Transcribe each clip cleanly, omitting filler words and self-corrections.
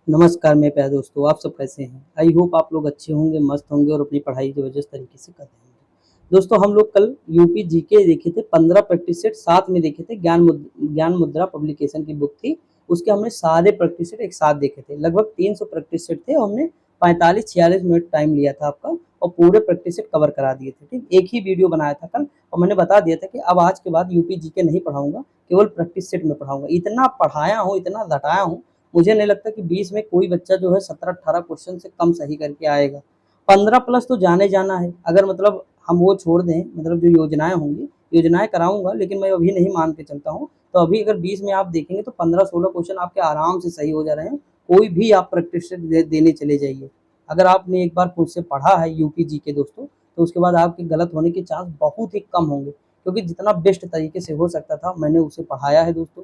नमस्कार मेरे प्यारे दोस्तों, आप सब कैसे हैं? आई होप आप लोग अच्छे होंगे, मस्त होंगे और अपनी पढ़ाई ज़बरदस्त तरीके से कर रहे होंगे। दोस्तों हम लोग कल यूपी जीके देखे थे, 15 प्रैक्टिस सेट साथ में देखे थे। ज्ञान मुद्रा पब्लिकेशन की बुक थी, उसके हमने सारे प्रैक्टिस सेट एक साथ देखे थे। लगभग 300 प्रैक्टिस सेट थे और हमने 45-46 मिनट टाइम लिया था आपका और पूरे प्रैक्टिस सेट कवर करा दिए थे। ठीक, एक ही वीडियो बनाया था कल और मैंने बता दिया था कि अब आज के बाद यूपी जीके नहीं पढ़ाऊंगा, केवल प्रैक्टिस सेट में पढ़ाऊंगा। इतना पढ़ाया हूँ, इतना रटाया हूँ, मुझे नहीं लगता कि 20 में कोई बच्चा जो है 17-18 क्वेश्चन से कम सही करके आएगा। 15 प्लस तो जाने जाना है। अगर मतलब हम वो छोड़ दें, मतलब जो योजनाएं होंगी, योजनाएं कराऊंगा, लेकिन मैं अभी नहीं मान के चलता हूँ। तो अभी अगर 20 में आप देखेंगे तो 15-16 क्वेश्चन आपके आराम से सही हो जा रहे हैं। कोई भी आप प्रैक्टिस देने चले जाइए। अगर आपने एक बार खुद से पढ़ा है यूपी जी के दोस्तों, तो उसके बाद आपके गलत होने के चांस बहुत ही कम होंगे, क्योंकि जितना बेस्ट तरीके से हो सकता था मैंने उसे पढ़ाया है दोस्तों।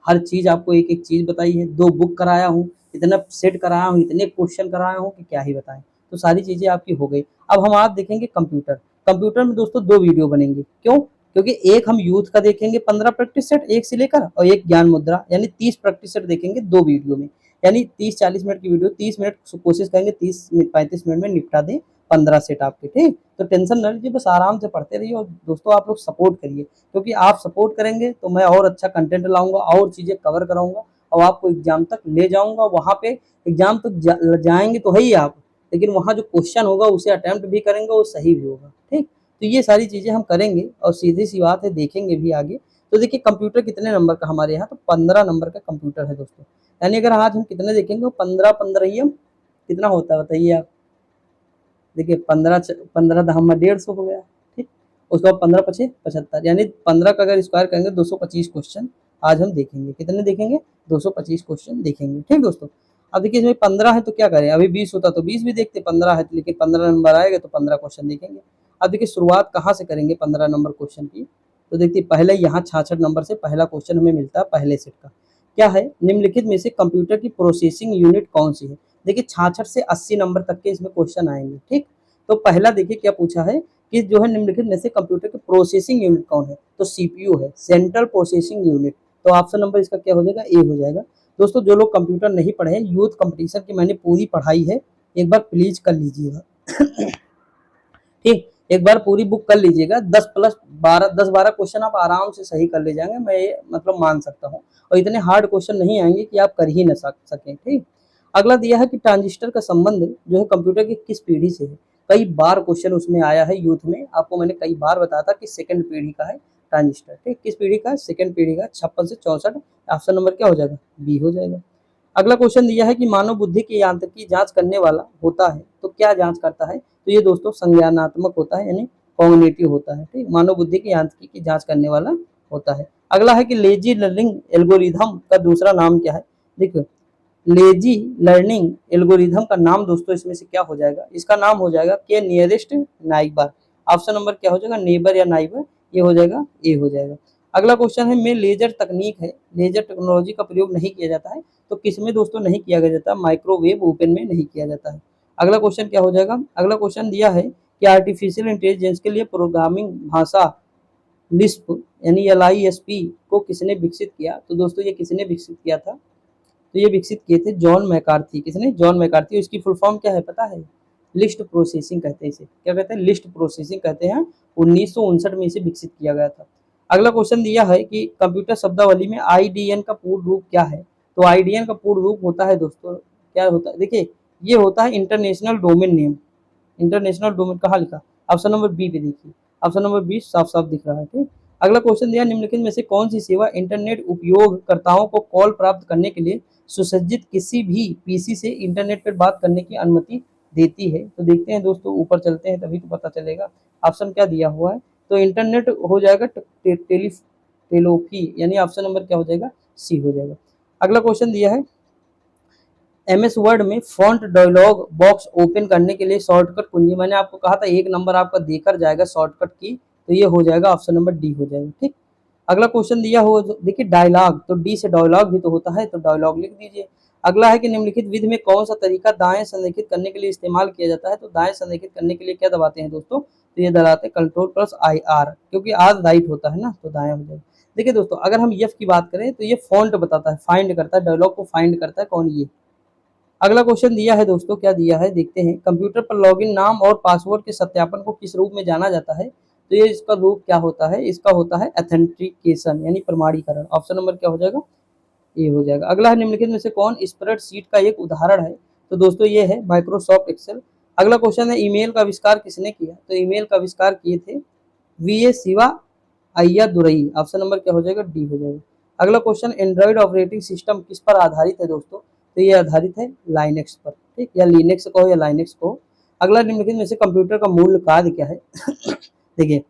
हर चीज़ आपको एक एक चीज़ बताई है, 2 बुक कराया हूँ, इतना सेट कराया हूँ, इतने क्वेश्चन कराया हूँ कि क्या ही बताएं। तो सारी चीज़ें आपकी हो गई। अब हम आप देखेंगे कंप्यूटर। कंप्यूटर में दोस्तों 2 वीडियो बनेंगे। क्यों? क्योंकि एक हम यूथ का देखेंगे 15 प्रैक्टिस सेट एक से लेकर, और एक ज्ञान मुद्रा यानी 30 प्रैक्टिस सेट देखेंगे 2 वीडियो में। यानी 30-40 मिनट की वीडियो, 30 मिनट कोशिश करेंगे 30-35 मिनट में निपटा दें 15 सेट आपके। ठीक, तो टेंशन न लीजिए, बस आराम से पढ़ते रहिए और दोस्तों आप लोग सपोर्ट करिए, क्योंकि आप सपोर्ट करेंगे तो मैं और अच्छा कंटेंट लाऊंगा और चीज़ें कवर कराऊंगा और आपको एग्जाम तक ले जाऊंगा। वहाँ पे एग्जाम तक जाएंगे तो है ही आप, लेकिन वहाँ जो क्वेश्चन होगा उसे अटेम्प्ट भी करेंगे, वो सही भी होगा। ठीक, तो ये सारी चीज़ें हम करेंगे और सीधी सी बात है, देखेंगे भी आगे। तो देखिए कंप्यूटर कितने नंबर का हमारे यहाँ, तो 15 नंबर का कंप्यूटर है दोस्तों। यानी अगर आज हम कितने देखेंगे, 15 ही हम कितना होता है बताइए आप। देखिए 15 दहम 150 हो गया। ठीक, उसके बाद 15 पचे 75, यानी 15 का अगर स्क्वायर करेंगे 225 क्वेश्चन आज हम देखेंगे। कितने देखेंगे? 225 क्वेश्चन देखेंगे। ठीक दोस्तों, अब देखिए इसमें 15 है तो क्या करें, अभी 20 होता तो 20 भी देखते, 15 है लेकिन 15 नंबर आएगा तो 15 क्वेश्चन देखेंगे। अब देखिए शुरुआत कहाँ से करेंगे 15 नंबर क्वेश्चन की, तो देखिए पहले यहाँ 66 नंबर से पहला क्वेश्चन हमें मिलता है पहले सेट का। क्या है? निम्नलिखित में से कंप्यूटर की प्रोसेसिंग यूनिट कौन सी है? देखिए 66 से 80 नंबर तक के इसमें क्वेश्चन आएंगे। ठीक, तो पहला देखिए क्या पूछा है कि जो है निम्नलिखित में से कंप्यूटर की प्रोसेसिंग यूनिट कौन है, तो सीपीयू है, सेंट्रल प्रोसेसिंग यूनिट। तो ऑप्शन नंबर इसका क्या हो जाएगा? ए हो जाएगा। दोस्तों जो लोग कंप्यूटर नहीं पढ़े हैं, यूथ कंपटीशन की मैंने पूरी पढ़ाई है, एक बार प्लीज कर लीजिएगा। ठीक, एक बार पूरी बुक कर लीजिएगा, 10 12 क्वेश्चन आप आराम से सही कर ले जाएंगे, मैं ये मतलब मान सकता हूँ। और इतने हार्ड क्वेश्चन नहीं आएंगे कि आप कर ही ना सकें। ठीक, अगला दिया है कि ट्रांजिस्टर का संबंध जो है कंप्यूटर की किस पीढ़ी से है। कई बार क्वेश्चन उसमें आया है यूथ में, आपको मैंने कई बार बताया था कि सेकंड पीढ़ी का है ट्रांजिस्टर। ठीक, किस पीढ़ी का है? सेकंड पीढ़ी का, 56 से 64। ऑप्शन नंबर क्या हो जाएगा? बी हो जाएगा। अगला क्वेश्चन दिया है कि मानव बुद्धि की यांत्रिकी जांच करने वाला होता है, तो क्या जांच करता है? तो ये दोस्तों संज्ञानात्मक होता है, यानी कॉग्निटिव होता है। ठीक, मानव बुद्धि की यांत्रिकी की जांच करने वाला होता है। अगला है कि लेजी लर्निंग एल्गोरिथम का दूसरा नाम क्या है? देखो लेजी लर्निंग एल्गोरिथम का नाम दोस्तों इसमें से क्या हो जाएगा? इसका नाम हो जाएगा के नियरेस्ट नाइबर। ऑप्शन नंबर क्या हो जाएगा? नेबर या नाइबर, ये हो जाएगा, ए हो जाएगा। अगला क्वेश्चन है में लेजर तकनीक है, लेजर टेक्नोलॉजी का प्रयोग नहीं किया जाता है, तो किसमें दोस्तों नहीं किया जाता? माइक्रोवेव ओपन में नहीं किया जाता है। अगला क्वेश्चन क्या हो जाएगा? अगला क्वेश्चन दिया है कि आर्टिफिशियल इंटेलिजेंस के लिए प्रोग्रामिंग भाषा लिस्प यानी LISP को किसने विकसित किया? तो दोस्तों ये किसने विकसित किया था? तो ये विकसित किए थे जॉन मैकार्थी। किसने? John McCarthy. इसकी फुल फॉर्म क्या है पता है? लिस्ट प्रोसेसिंग कहते हैं इसे। क्या कहते हैं? लिस्ट प्रोसेसिंग कहते हैं। 1959 में इसे विकसित किया गया था। अगला क्वेश्चन दिया है कि कंप्यूटर शब्दावली में IDN का पूर्ण रूप क्या है? तो IDN का पूर्ण रूप होता है दोस्तों, क्या होता है? देखिए ये होता है international domain name. International domain कहाँ लिखा? ऑप्शन नंबर बी पे देखिए, ऑप्शन नंबर बी साफ साफ दिख रहा है। ठीक, अगला क्वेश्चन दिया निम्नलिखित में से कौन सी सेवा इंटरनेट उपयोगकर्ताओं को कॉल प्राप्त करने के लिए सुसज्जित किसी भी पीसी से इंटरनेट पर बात करने की अनुमति देती है? तो देखते हैं दोस्तों, ऊपर चलते हैं तभी तो पता चलेगा। ऑप्शन क्या दिया हुआ है? तो इंटरनेट हो जाएगा टेलोफी, यानी ऑप्शन नंबर क्या हो जाएगा? सी हो जाएगा। अगला क्वेश्चन दिया है MS वर्ड में फॉन्ट डायलॉग बॉक्स ओपन करने के लिए शॉर्टकट कुंजी। मैंने आपको कहा था एक नंबर आपका देकर जाएगा शॉर्टकट की, तो ये हो जाएगा ऑप्शन नंबर डी हो जाएगा। ठीक, अगला क्वेश्चन दिया हो देखिए डायलॉग, तो डी से डायलॉग भी तो होता है, तो डायलॉग लिख दीजिए। अगला है कि निम्नलिखित विधि में कौन सा तरीका दाएं संरेखित करने के लिए इस्तेमाल किया जाता है? तो दाएं संरेखित करने के लिए क्या दबाते हैं दोस्तों? तो ये दबाते हैं Ctrl+IR, क्योंकि आर राइट होता है ना, तो दाएं हो जाएगा। देखिए दोस्तों अगर हम एफ की बात करें तो ये फॉन्ट बताता है, फाइंड करता है, डायलॉग को फाइंड करता है। कौन? ये अगला क्वेश्चन दिया है दोस्तों, क्या दिया है देखते हैं। कंप्यूटर पर लॉगिन नाम और पासवर्ड के सत्यापन को किस रूप में जाना जाता है? तो ये इसका रूप क्या होता है? इसका होता है ऑथेंटिकेशन यानी प्रमाणीकरण। ऑप्शन नंबर क्या हो जाएगा? ये हो जाएगा। अगला है निम्नलिखित में से कौन स्प्रेडशीट का एक उदाहरण है? तो दोस्तों ये है माइक्रोसॉफ्ट एक्सेल। अगला क्वेश्चन है ईमेल का आविष्कार किसने किया? तो ईमेल का आविष्कार किए थे V A Shiva Ayyadurai. Option number क्या हो जाएगा? डी हो जाएगा। अगला क्वेश्चन एंड्रॉइड ऑपरेटिंग सिस्टम किस पर आधारित है दोस्तों? तो ये आधारित है लाइनेक्स पर, ठीक, या लिनक्स कहो या लाइनेक्स कहो। अगला निम्नलिखित में से कंप्यूटर का मूल कार्य क्या है? देखिए,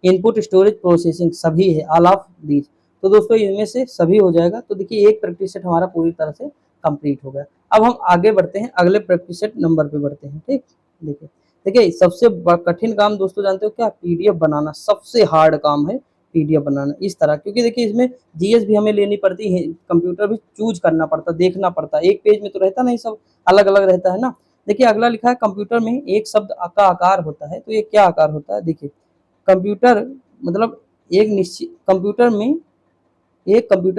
इनपुट स्टोरेज प्रोसेसिंग सभी है, ऑल ऑफ दीज। तो दोस्तों इनमें से सभी हो जाएगा। तो देखिए एक प्रैक्टिस सेट हमारा पूरी तरह से कंप्लीट हो गया। अब हम आगे बढ़ते हैं, अगले प्रैक्टिस सेट नंबर पे बढ़ते हैं, ठीक। देखिए देखिए सबसे कठिन काम दोस्तों जानते हो क्या? पीडीएफ बनाना सबसे हार्ड काम है, पीडीएफ बनाना इस तरह, क्योंकि देखिए इसमें जीएस भी हमें लेनी पड़ती है, कंप्यूटर भी चूज करना पड़ता, देखना पड़ता है, एक पेज में तो रहता नहीं, सब अलग अलग रहता है ना। देखिए अगला लिखा है कंप्यूटर में एक शब्द का आकार होता है, तो ये क्या आकार होता है? देखिए कंप्यूटर मतलब एक निश्चित कंप्यूटर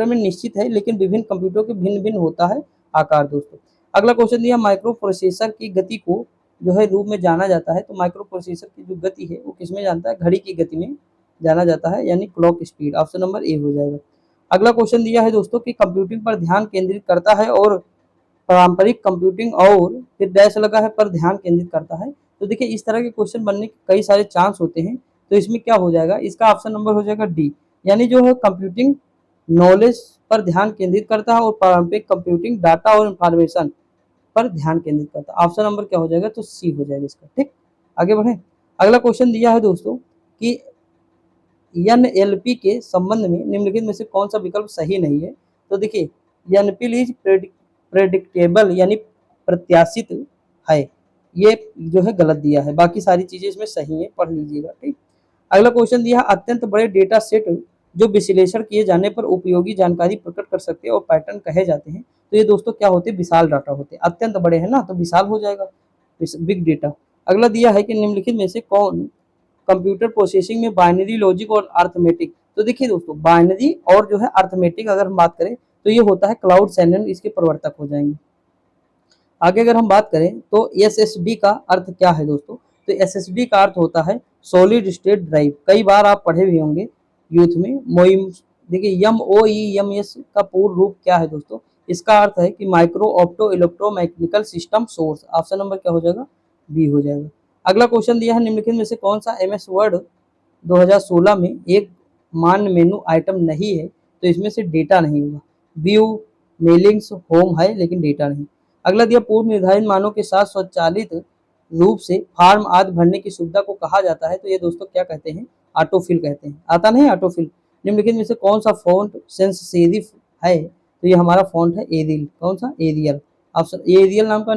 में निश्चित है, लेकिन विभिन्न कंप्यूटरों के भिन्न भिन्न होता है आकार दोस्तों। अगला क्वेश्चन दिया माइक्रो प्रोसेसर की गति को जो है रूप में जाना जाता है। तो माइक्रो प्रोसेसर की जो गति है वो किसमें जानता है? घड़ी की गति में जाना जाता है, यानी clock speed. Option number A हो जाएगा। अगला क्वेश्चन दिया है दोस्तों कि कंप्यूटिंग पर ध्यान केंद्रित करता है और पारंपरिक कंप्यूटिंग और फिर डैश लगा है पर ध्यान केंद्रित करता है। तो देखिए इस तरह के क्वेश्चन बनने के कई सारे चांस होते हैं। तो इसमें क्या हो जाएगा? इसका ऑप्शन नंबर हो जाएगा डी, यानी जो है कंप्यूटिंग नॉलेज पर ध्यान केंद्रित करता है और पारंपरिक कंप्यूटिंग डाटा और इंफॉर्मेशन पर ध्यान केंद्रित करता है। ऑप्शन नंबर क्या हो जाएगा? तो सी हो जाएगा इसका, ठीक। आगे बढ़े। अगला क्वेश्चन दिया है दोस्तों कि एनएलपी के संबंध में निम्नलिखित में से कौन सा विकल्प सही नहीं है? तो देखिए एनपीएल इज प्रेडिक्टेबल यानी प्रत्याशित है, ये जो है गलत दिया है, बाकी सारी चीजें इसमें सही है, पढ़ लीजिएगा, ठीक। अगला क्वेश्चन दिया अत्यंत बड़े डेटा सेट जो विश्लेषण किए जाने पर उपयोगी जानकारी प्रकट कर सकते हैं और पैटर्न कहे जाते हैं। तो ये दोस्तों क्या होते हैं? विशाल डाटा होते हैं, अत्यंत बड़े हैं ना तो विशाल हो जाएगा, बिग डेटा। अगला दिया है कि निम्नलिखित में से कौन कंप्यूटर प्रोसेसिंग में बाइनरी लॉजिक और अर्थमेटिक। तो देखिए दोस्तों बाइनरी और जो है अर्थमेटिक अगर हम बात करें तो ये होता है क्लाउड सैनन, इसके प्रवर्तक हो जाएंगे। आगे अगर हम बात करें तो एसएसडी का अर्थ क्या है दोस्तों? तो एसएसडी का अर्थ होता है सॉलिड स्टेट ड्राइव, कई बार आप पढ़े भी होंगे यूथ में। मोइम देखिए MOEMS का पूर्ण रूप क्या है दोस्तों? इसका अर्थ है कि micro opto electromechanical system source. Option number क्या हो जाएगा? बी हो जाएगा। अगला क्वेश्चन दिया है निम्नलिखित में से कौन सा MS वर्ड 2016 में एक मान मेनू आइटम नहीं है? तो इसमें से डेटा नहीं होगा, व्यू मेलिंग्स होम है लेकिन डेटा नहीं। अगला दिया पूर्व निर्धारित मानों के साथ स्वचालित रूप से फॉर्म आदि भरने की सुविधा को कहा जाता है। तो ये दोस्तों क्या कहते हैं? ऑटोफिल कहते हैं। आता नहीं ऑटोफिल। निम्नलिखित में से कौन सा फॉन्ट सेंस सेरिफ है? तो ये हमारा फॉन्ट है एरियल। कौन सा? एरियल। ऑप्शन एरियल नाम का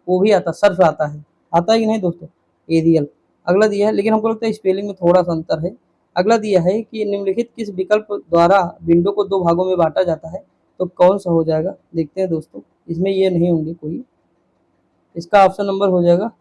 वो भी आता, सर्फ आता है कि नहीं दोस्तों? एरियल। अगला दिया है, लेकिन हमको लगता है स्पेलिंग में थोड़ा सा अंतर है। अगला दिया है कि निम्नलिखित किस विकल्प द्वारा विंडो को दो भागों में बांटा जाता है? तो कौन सा हो जाएगा? देखते हैं दोस्तों, इसमें ये नहीं होंगे कोई, इसका ऑप्शन नंबर हो जाएगा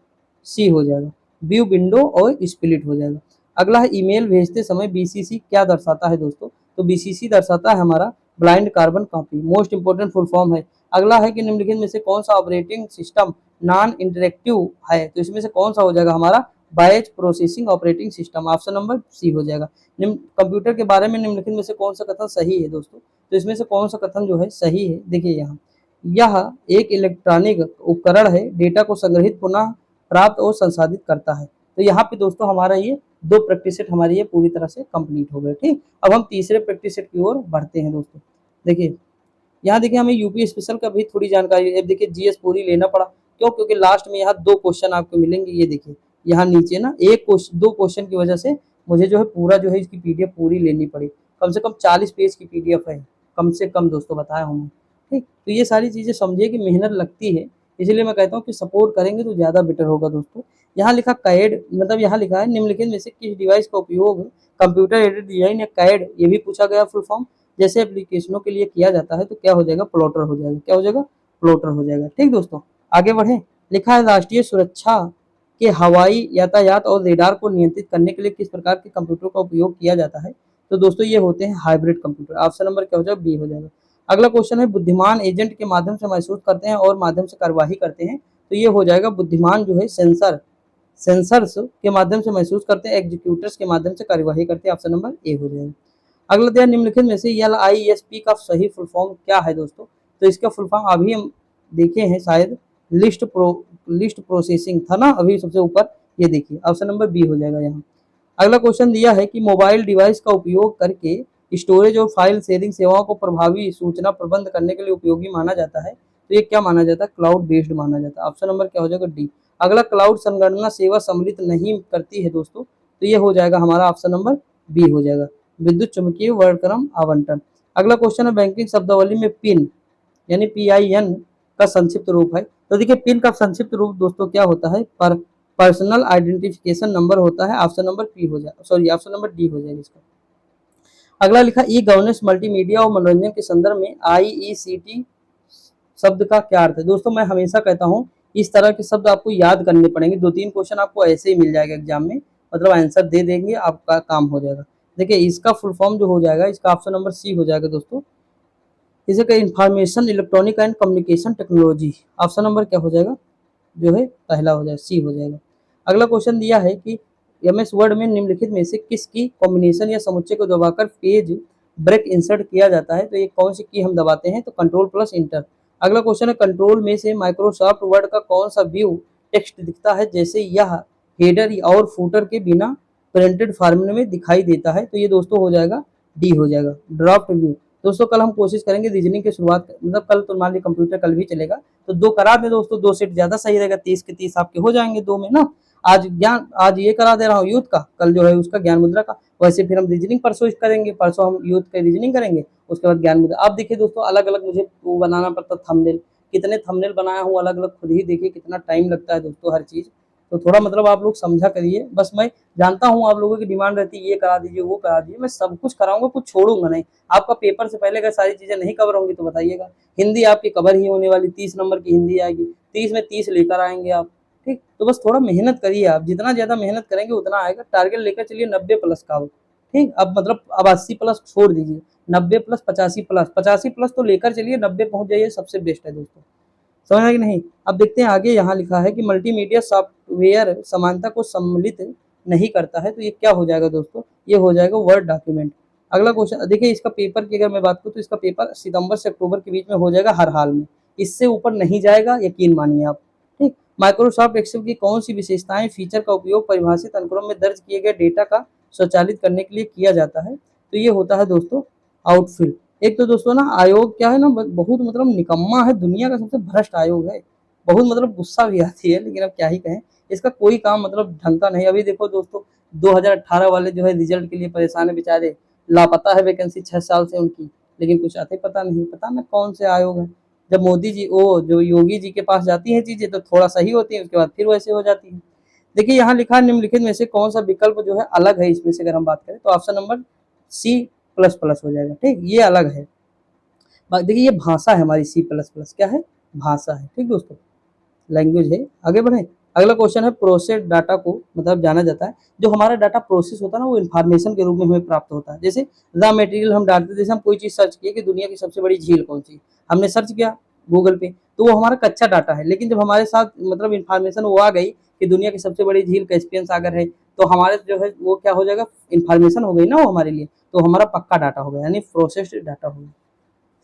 सी हो जाएगा, व्यू विंडो और स्प्लिट हो जाएगा। अगला है ईमेल भेजते समय बीसीसी क्या दर्शाता है दोस्तों? तो बीसीसी दर्शाता है हमारा blind carbon copy, most important full form है। अगला है कि निम्नलिखित में से कौन सा ऑपरेटिंग सिस्टम नॉन इंटरेक्टिव है? तो इसमें से कौन सा हो जाएगा हमारा? Batch processing operating system. Option number C हो जाएगा। कंप्यूटर के बारे में निम्नलिखित में से कौन सा कथन सही है दोस्तों? तो इसमें से कौन सा कथन जो है सही है? देखिए यहाँ, यह एक इलेक्ट्रॉनिक उपकरण है, डेटा को संग्रहित पुनः प्राप्त और संसाधित करता है। तो यहाँ पे दोस्तों हमारा ये दो प्रैक्टिस सेट हमारी ये पूरी तरह से कंप्लीट हो गए, ठीक। अब हम तीसरे प्रैक्टिस सेट की ओर बढ़ते हैं दोस्तों। देखिए यहाँ देखिए हमें यूपी स्पेशल का भी थोड़ी जानकारी है। देखिए जीएस पूरी लेना पड़ा, क्यों? क्योंकि लास्ट में यहाँ दो क्वेश्चन आपको मिलेंगे। ये देखिए यहाँ नीचे ना एक क्वेश्चन, दो क्वेश्चन की वजह से मुझे जो है पूरा जो है इसकी पीडीएफ पूरी लेनी पड़ी। कम से कम 40 पेज की पीडीएफ है, कम से कम दोस्तों, बताया हूँ, ठीक। तो ये सारी चीजें समझिए कि मेहनत लगती है, इसलिए मैं कहता हूँ कि सपोर्ट करेंगे तो ज्यादा बेटर होगा दोस्तों। यहाँ लिखा कैड, मतलब यहाँ लिखा है निम्नलिखित में से किस डिवाइस का उपयोग कंप्यूटर एडेड डिजाइन या कैड, ये भी पूछा गया फुल फॉर्म, जैसे एप्लीकेशनों के लिए किया जाता है। तो क्या हो जाएगा? प्लॉटर हो जाएगा। क्या हो जाएगा? प्लॉटर हो जाएगा, ठीक दोस्तों। आगे बढ़े। लिखा है राष्ट्रीय सुरक्षा के हवाई यातायात और रेडार को नियंत्रित करने के लिए किस प्रकार के कंप्यूटर का उपयोग किया जाता है? तो दोस्तों ये होते हैं हाइब्रिड कंप्यूटर। ऑप्शन नंबर क्या हो जाएगा? बी हो जाएगा। अगला क्वेश्चन है बुद्धिमान एजेंट के माध्यम से महसूस करते हैं और माध्यम से कार्यवाही करते हैं, तो ये हो जाएगा बुद्धिमान जो है सेंसर्स के माध्यम से महसूस करते हैं, एग्जीक्यूटर्स के माध्यम से कार्यवाही करते हैं। ऑप्शन नंबर ए हो जाएगा। अगला दिया निम्नलिखित में से LISP का सही फुल फॉर्म क्या है दोस्तों, तो इसका फुल फॉर्म अभी हम देखे हैं शायद, लिस्ट प्रोसेसिंग था ना अभी सबसे ऊपर, ये देखिए ऑप्शन नंबर बी हो जाएगा यहाँ। अगला क्वेश्चन दिया है कि मोबाइल डिवाइस का उपयोग करके स्टोरेज और फाइल शेयरिंग सेवाओं को प्रभावी सूचना प्रबंध करने के लिए उपयोगी माना जाता है, तो ये क्या माना जाता है, क्लाउड बेस्ड माना जाता है। ऑप्शन नंबर क्या हो जाएगा डी। अगला क्लाउड संगणना सेवा सम्मिलित नहीं करती है दोस्तों, तो ये हो जाएगा हमारा ऑप्शन नंबर बी हो जाएगा, विद्युत चुंबकीय वर्णक्रम आवंटन। अगला क्वेश्चन है बैंकिंग शब्दावली में पिन यानी PIN का संक्षिप्त रूप है, तो देखिए पिन का संक्षिप्त रूप दोस्तों क्या होता है, पर्सनल आइडेंटिफिकेशन नंबर होता है। ऑप्शन नंबर पी हो जाएगा, सॉरी ऑप्शन नंबर डी हो जाएगा इसका। अगला लिखा ई गवर्नेंस मल्टीमीडिया और मनोरंजन के संदर्भ में IECT शब्द का क्या अर्थ है। दोस्तों मैं हमेशा कहता हूँ इस तरह के शब्द आपको याद करने पड़ेंगे, 2-3 क्वेश्चन आपको ऐसे ही मिल जाएगा एग्जाम में, मतलब आंसर दे देंगे आपका काम हो जाएगा। देखिए इसका फुल फॉर्म जो हो जाएगा, इसका ऑप्शन नंबर सी हो जाएगा दोस्तों, इसे का information electronic and communication technology. Option number क्या हो जाएगा, जो है पहला हो जाएगा, सी हो जाएगा। अगला क्वेश्चन दिया है कि MS वर्ड में निम्नलिखित में से किसकी कॉम्बिनेशन या समुच्चय को दबाकर पेज ब्रेक इंसर्ट किया जाता है, तो ये कौन सी की हम दबाते हैं, तो कंट्रोल प्लस इंटर। अगला क्वेश्चन है कंट्रोल में से माइक्रोसॉफ्ट वर्ड का कौन सा व्यू टेक्स्ट दिखता है जैसे यह हेडर और फूटर के बिना प्रिंटेड फॉर्मेट में दिखाई देता है, तो ये दोस्तों हो जाएगा डी हो जाएगा, ड्राफ्ट व्यू। दोस्तों कल हम कोशिश करेंगे रीजनिंग की शुरुआत, मतलब कल तो मान लीजिए कंप्यूटर कल भी चलेगा, तो 2 करा दे दोस्तों, 2 सेट ज्यादा सही रहेगा, 30 के 30 आपके हो जाएंगे 2 में ना। आज ये करा दे रहा हूँ यूथ का, कल जो है उसका ज्ञान मुद्रा का, वैसे फिर हम रीजनिंग परसों करेंगे, परसों हम यूथ का रीजनिंग करेंगे, उसके बाद ज्ञान मुद्रा। आप देखिए दोस्तों अलग अलग मुझे वो बनाना पड़ता थंबनेल, कितने थंबनेल बनाया हूँ अलग अलग, खुद ही देखिए कितना टाइम लगता है दोस्तों हर चीज, तो थोड़ा मतलब आप लोग समझा करिए। बस मैं जानता हूँ आप लोगों की डिमांड रहती है ये करा दीजिए वो करा दीजिए, मैं सब कुछ कराऊंगा, कुछ छोड़ूंगा नहीं। आपका पेपर से पहले अगर सारी चीजें नहीं कवर होंगी तो बताइएगा। हिंदी आपकी कवर ही होने वाली, 30 नंबर की हिंदी आएगी, 30 में 30 लेकर आएंगे आप, ठीक। तो बस थोड़ा मेहनत करिए, आप जितना ज्यादा मेहनत करेंगे उतना आएगा। टारगेट लेकर चलिए 90 प्लस का हो, ठीक। अब मतलब अब 80 प्लस छोड़ दीजिए, 90 प्लस 85 प्लस, 85 प्लस तो लेकर चलिए, 90 पहुंच जाइए, सबसे बेस्ट है दोस्तों, समझ है कि नहीं। अब देखते हैं आगे, यहाँ लिखा है कि मल्टीमीडिया सॉफ्टवेयर समानता को सम्मिलित नहीं करता है, तो ये क्या हो जाएगा दोस्तों, ये हो जाएगा वर्ड डॉक्यूमेंट। अगला क्वेश्चन देखिए, इसका पेपर की अगर मैं बात करूँ तो इसका पेपर सितंबर से अक्टूबर के बीच में हो जाएगा हर हाल में, इससे ऊपर नहीं जाएगा, यकीन मानिए आप, ठीक। माइक्रोसॉफ्ट एक्सेल की कौन सी विशेषताएं फीचर का उपयोग परिभाषित अनुक्रम में दर्ज किए गए डेटा का स्वचालित करने के लिए किया जाता है, तो ये होता है दोस्तों आउटफिल। एक तो दोस्तों ना आयोग क्या है ना, बहुत मतलब निकम्मा है, दुनिया का सबसे भ्रष्ट आयोग है, बहुत मतलब गुस्सा भी आती है, लेकिन अब क्या ही कहें, इसका कोई काम मतलब ढंग का नहीं। अभी देखो दोस्तों 2018 वाले जो है रिजल्ट के लिए परेशान है बेचारे, लापता है वैकेंसी 6 साल से उनकी, लेकिन कुछ आते पता नहीं, पता ना कौन से आयोग है। जब मोदी जी वो जो योगी जी के पास जाती है चीजें तो थोड़ा सही होती है, उसके बाद फिर वैसे हो जाती है। देखिए यहाँ लिखा निम्नलिखित में से कौन सा विकल्प जो है अलग है इसमें से, अगर हम बात करें तो option number C plus plus हो जाएगा, ठीक, ये अलग है। देखिए ये भाषा है हमारी, सी प्लस प्लस क्या है, भाषा है, ठीक दोस्तों, लैंग्वेज है। आगे बढ़े, अगला क्वेश्चन है प्रोसेस डाटा को मतलब जाना जाता है, जो हमारा डाटा प्रोसेस होता है ना वो इन्फॉर्मेशन के रूप में हमें प्राप्त होता है। जैसे रॉ मटेरियल हम डालते हैं, जैसे हम कोई चीज सर्च किए कि दुनिया की सबसे बड़ी झील कौन सी, हमने सर्च किया गूगल पे, तो वो हमारा कच्चा डाटा है, लेकिन जब हमारे साथ मतलब इन्फॉर्मेशन वो आ गई कि दुनिया की सबसे बड़ी झील कैस्पियन सागर है, तो हमारे जो है वो क्या हो जाएगा, इन्फॉर्मेशन हो गई ना वो हमारे लिए, तो हमारा पक्का डाटा हो गया, यानी प्रोसेस्ड डाटा हो गया।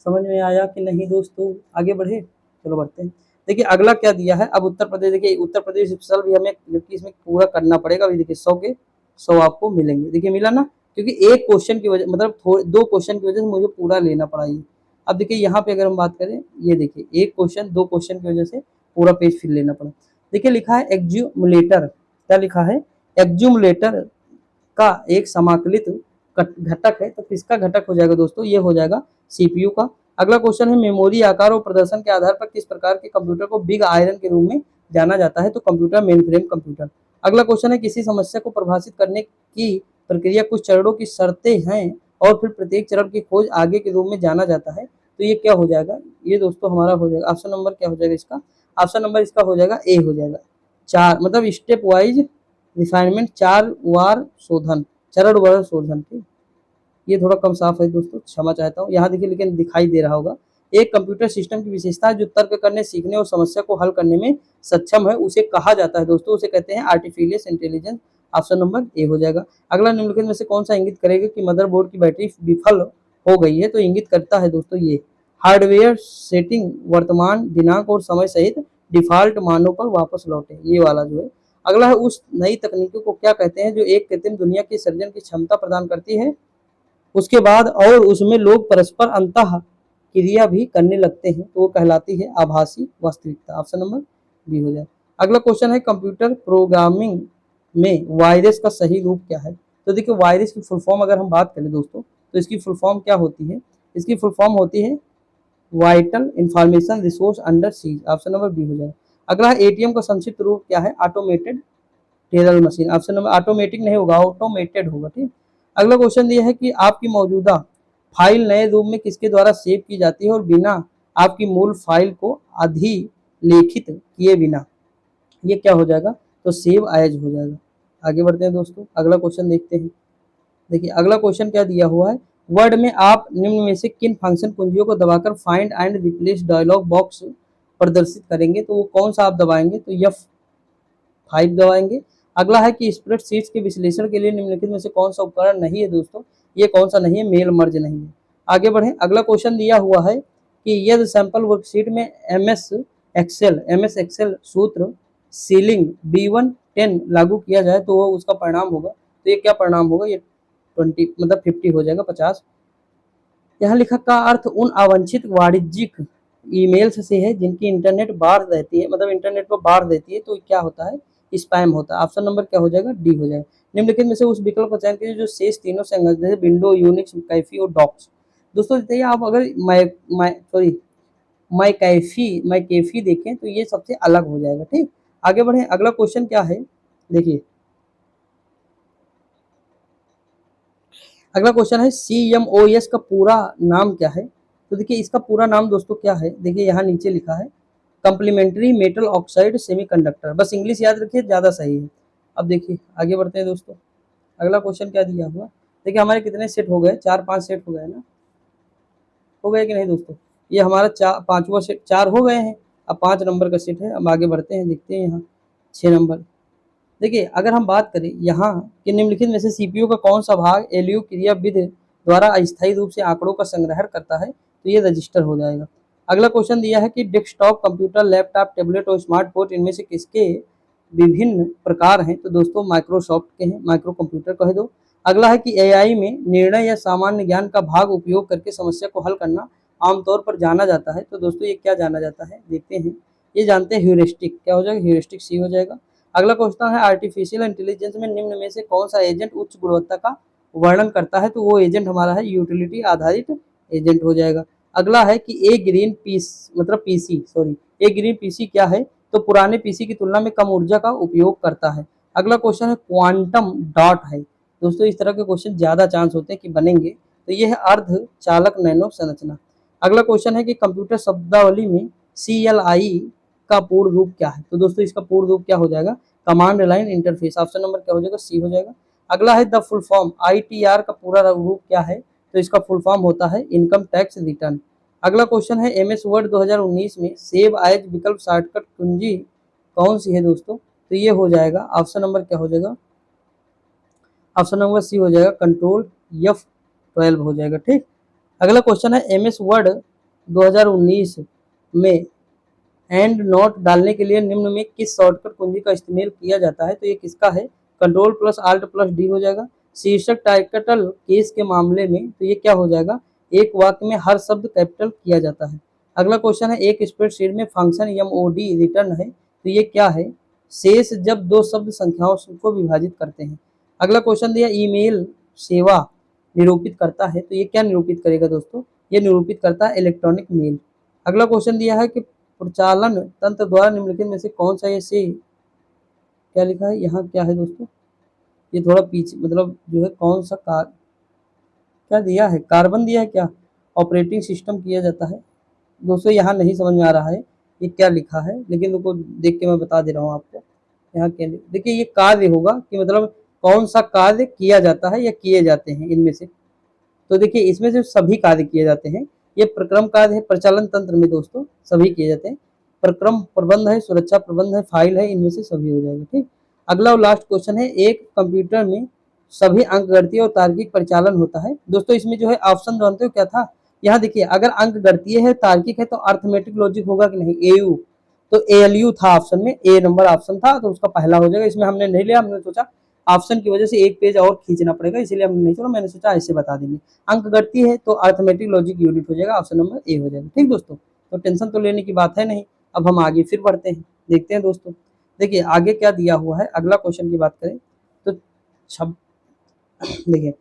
समझ में आया कि नहीं दोस्तों, आगे बढ़े, चलो बढ़ते हैं। देखिए अगला क्या दिया है, अब उत्तर प्रदेश, देखिए उत्तर प्रदेश स्पेशल भी हमें जबकि इसमें पूरा करना पड़ेगा, अभी देखिए 100 के 100 आपको मिलेंगे, देखिए मिला ना, क्योंकि एक क्वेश्चन की वजह मतलब 2 क्वेश्चन की वजह से मुझे पूरा लेना पड़ा ये। अब देखिए यहाँ पे अगर हम बात करें, ये देखिए एक क्वेश्चन 2 क्वेश्चन की वजह से पूरा पेज फिर लेना पड़ा। देखिए लिखा है एक्ज्यूमुलेटर, क्या लिखा है, एक्ज्यूमुलेटर का एक समाकलित घटक है, तो किसका घटक हो जाएगा दोस्तों, ये हो जाएगा सीपीयू का। अगला क्वेश्चन है मेमोरी आकार और प्रदर्शन के आधार पर किस प्रकार के कंप्यूटर को बिग आयरन के रूप में जाना जाता है, तो कंप्यूटर मेन फ्रेम कंप्यूटर। अगला क्वेश्चन है किसी समस्या को परिभाषित करने की प्रक्रिया कुछ चरणों की शर्तें हैं और फिर प्रत्येक चरण की खोज आगे के रूप में जाना जाता है, तो ये क्या हो जाएगा, ये दोस्तों हमारा हो जाएगा ऑप्शन नंबर क्या हो जाएगा इसका, ऑप्शन नंबर इसका हो जाएगा ए हो जाएगा, 4 मतलब स्टेप वाइज रिफाइनमेंट, 4 वार शोधन, चरणवार शोधन, ठीक। ये थोड़ा कम साफ है दोस्तों, क्षमा चाहता हूँ। यहाँ देखिए लेकिन दिखाई दे रहा होगा। एक कंप्यूटर सिस्टम की विशेषता है जो तर्क करने, सीखने और समस्या को हल करने में सक्षम है, उसे कहा जाता है दोस्तों, उसे कहते हैं artificial intelligence. Option number A हो जाएगा। अगला निम्नलिखित में से कौन सा इंगित करेगा कि मदरबोर्ड की बैटरी विफल हो गई है? तो इंगित करता है दोस्तों ये हार्डवेयर सेटिंग वर्तमान दिनांक और समय सहित डिफॉल्ट मानों पर वापस लौटे, ये वाला जो है। अगला है उस नई तकनीकों को क्या कहते हैं जो एक कृत्रिम दुनिया की सर्जन की क्षमता प्रदान करती है उसके बाद और उसमें लोग परस्पर अंतः क्रिया भी करने लगते हैं, तो वो कहलाती है आभासी वास्तविकता। ऑप्शन नंबर बी हो जाए। अगला क्वेश्चन है कंप्यूटर प्रोग्रामिंग में वायरस का सही रूप क्या है? तो देखिए वायरस की फुल फॉर्म अगर हम बात करें दोस्तों, तो इसकी फुल फॉर्म क्या होती है? इसकी फुल फॉर्म होती है vital information resource under seize. Option number B हो जाए। अगला एटीएम का संक्षिप्त रूप क्या है? Automated teller machine. Option number automatic नहीं होगा, ऑटोमेटेड होगा। ठीक। अगला क्वेश्चन ये है कि आपकी मौजूदा फाइल नए रूप में किसके द्वारा सेव की जाती है और बिना आपकी मूल फाइल को अधिलेखित किए बिना? ये क्या हो जाएगा? तो सेव एज हो जाएगा। आगे बढ़ते हैं दोस्तों, अगला क्वेश्चन देखते हैं। देखिए अगला क्वेश्चन क्या दिया हुआ है? वर्ड में आप निम्न में से किन फंक्शन कुंजियों को दबाकर find and replace dialog box प्रदर्शित करेंगे? तो वो कौन सा आप दबाएंगे? तो F5 दबाएंगे। अगला है कि स्प्रेडशीट्स के विश्लेषण के लिए निम्नलिखित में से कौन सा उपकरण नहीं है दोस्तों? ये कौन सा नहीं है? मेल मर्ज नहीं है। आगे बढ़े, अगला क्वेश्चन दिया हुआ है कि यदि सैंपल वर्कशीट में एमएस एक्सेल सूत्र सीलिंग B110 लागू किया जाए तो वो उसका परिणाम होगा। तो ये क्या परिणाम होगा? ये 20 मतलब 50 हो जाएगा, 50। यहाँ लिखा का अर्थ उन अवांछित वाणिज्यिक ईमेल्स से है जिनकी इंटरनेट बाढ़ रहती है, मतलब इंटरनेट पर बाढ़ देती है, तो क्या होता है? स्पैम होता है। ऑप्शन नंबर क्या हो जाएगा? डी हो जाएगा। निम्नलिखित में से उस विकल्प का चयन कीजिए जो शेष तीनों से अंग्रेजी है, विंडो, यूनिक्स, कैफी और डॉक्स। दोस्तों बताइए आप अगर माई कैफी देखें तो ये सबसे अलग हो जाएगा। ठीक। आगे बढ़े, अगला क्वेश्चन क्या है? देखिए अगला क्वेश्चन है CMOS का पूरा नाम क्या है? तो देखिए इसका पूरा नाम दोस्तों क्या है? देखिए यहाँ नीचे लिखा है कम्प्लीमेंट्री मेटल ऑक्साइड सेमीकंडक्टर। बस इंग्लिश याद रखिए, ज़्यादा सही है। अब देखिए आगे बढ़ते हैं दोस्तों, अगला क्वेश्चन क्या दिया हुआ? देखिए हमारे कितने सेट हो गए? 4-5 सेट हो गए ना? हो गए कि नहीं दोस्तों? ये हमारा पांचवा सेट, 4 हो गए हैं। अब 5 नंबर का सेट है। अब आगे बढ़ते हैं, देखते हैं यहाँ 6 नंबर। देखिए अगर हम बात करें यहाँ कि निम्नलिखित में से सीपीयू का कौन सा भाग एलयू क्रिया विधि द्वारा अस्थायी रूप से आंकड़ों का संग्रहण करता है? तो ये रजिस्टर हो जाएगा। अगला क्वेश्चन दिया है कि डेस्कटॉप कंप्यूटर, लैपटॉप, टैबलेट और स्मार्टफोन इनमें से किसके विभिन्न प्रकार हैं? तो दोस्तों माइक्रोसॉफ्ट के हैं, माइक्रो कंप्यूटर कह दो। अगला है कि एआई में निर्णय या सामान्य ज्ञान का भाग उपयोग करके समस्या को हल करना आमतौर पर जाना जाता है। तो दोस्तों ये क्या जाना जाता है? देखते हैं। ये जानते हैं ह्यूरिस्टिक। क्या हो जाएगा? ह्यूरिस्टिक सी हो जाएगा। अगला क्वेश्चन है आर्टिफिशियल इंटेलिजेंस में निम्न में से कौन सा एजेंट उच्च गुणवत्ता का वर्णन करता है? तो वो एजेंट हमारा है यूटिलिटी आधारित एजेंट हो जाएगा। अगला है कि ए ग्रीन पीस मतलब पीसी सॉरी ए ग्रीन पीसी क्या है? तो पुराने पीसी की तुलना में कम ऊर्जा का उपयोग करता है। अगला क्वेश्चन है क्वांटम डॉट है। दोस्तों इस तरह के क्वेश्चन ज्यादा चांस होते हैं कि बनेंगे। तो ये है अर्ध चालक नैनो संरचना। अगला क्वेश्चन है कि कंप्यूटर शब्दावली में CLI का पूर्ण रूप क्या है? तो दोस्तों इसका पूर्ण रूप क्या हो जाएगा? Command line interface. Option number क्या हो जाएगा? सी हो जाएगा। अगला है द फुल फॉर्म ITR का पूरा रूप क्या है? तो इसका फुल फॉर्म होता है इनकम टैक्स रिटर्न। अगला क्वेश्चन है MS वर्ड 2019 में सेव एज विकल्प शॉर्टकट कुंजी कौन सी है दोस्तों? तो ये हो जाएगा ऑप्शन नंबर क्या हो जाएगा? ऑप्शन नंबर सी हो जाएगा कंट्रोल F12 हो जाएगा। ठीक। अगला क्वेश्चन है MS वर्ड 2019 में एंड नोट डालने के लिए निम्न में किस शॉर्टकट कुंजी का इस्तेमाल किया जाता है? तो ये किसका है? Control plus alt plus D हो जाएगा। शीर्षक टाइटल केस के मामले में तो ये क्या हो जाएगा? एक वाक्य में हर शब्द कैपिटल किया जाता है। अगला क्वेश्चन है एक स्प्रेडशीट में फंक्शन MOD रिटर्न है, तो ये क्या है? शेष जब दो शब्द संख्याओं को विभाजित करते हैं। अगला क्वेश्चन दिया ईमेल सेवा निरूपित करता है, तो ये क्या निरूपित करेगा दोस्तों? ये निरूपित करता है इलेक्ट्रॉनिक मेल। अगला क्वेश्चन दिया है कि प्रचालन तंत्र द्वारा निम्नलिखित में से कौन सा ऐसे क्या लिखा है यहाँ? क्या है दोस्तों? ये थोड़ा पीछे मतलब जो है कौन सा क्या दिया है? कार्बन दिया है क्या? ऑपरेटिंग सिस्टम किया जाता है। दोस्तों यहाँ नहीं समझ में आ रहा है ये क्या लिखा है, लेकिन उनको देख के मैं बता दे रहा हूँ आपको। यहाँ क्या देखिए ये कार्य होगा कि मतलब कौन सा कार्य किया जाता है या किए जाते हैं इनमें से। तो देखिए इसमें जो सभी कार्य किए जाते हैं, ये प्रक्रम कार्य है प्रचालन तंत्र में दोस्तों सभी किए जाते हैं। प्रक्रम प्रबंध है, सुरक्षा प्रबंध है, फाइल है, इनमें से सभी हो जाएगा। ठीक, अगला और लास्ट क्वेश्चन है, एक कंप्यूटर में सभी अंक गणितीय और तार्किक परिचालन होता है। दोस्तों इसमें जो है ऑप्शन जानते हो क्या था, यहाँ देखिए अगर अंक गणितीय है तार्किक है तो अर्थमेटिक लॉजिक होगा कि नहीं, एयू, तो एएलयू था ऑप्शन में, ए नंबर ऑप्शन था तो उसका पहला हो जाएगा। इसमें हमने नहीं लिया, हमने सोचा ऑप्शन की वजह से एक पेज और खींचना पड़ेगा, इसीलिए हमने नहीं छोड़ा, मैंने सोचा ऐसे बता देंगे। अंक गणितीय है तो अर्थमेटिक लॉजिक यूनिट हो जाएगा, ऑप्शन नंबर ए हो जाएगा। ठीक दोस्तों, तो टेंशन तो लेने की बात है नहीं। अब हम आगे फिर बढ़ते हैं, देखते हैं दोस्तों। देखिए आगे क्या दिया हुआ है, अगला क्वेश्चन की बात करें तो छब देखिए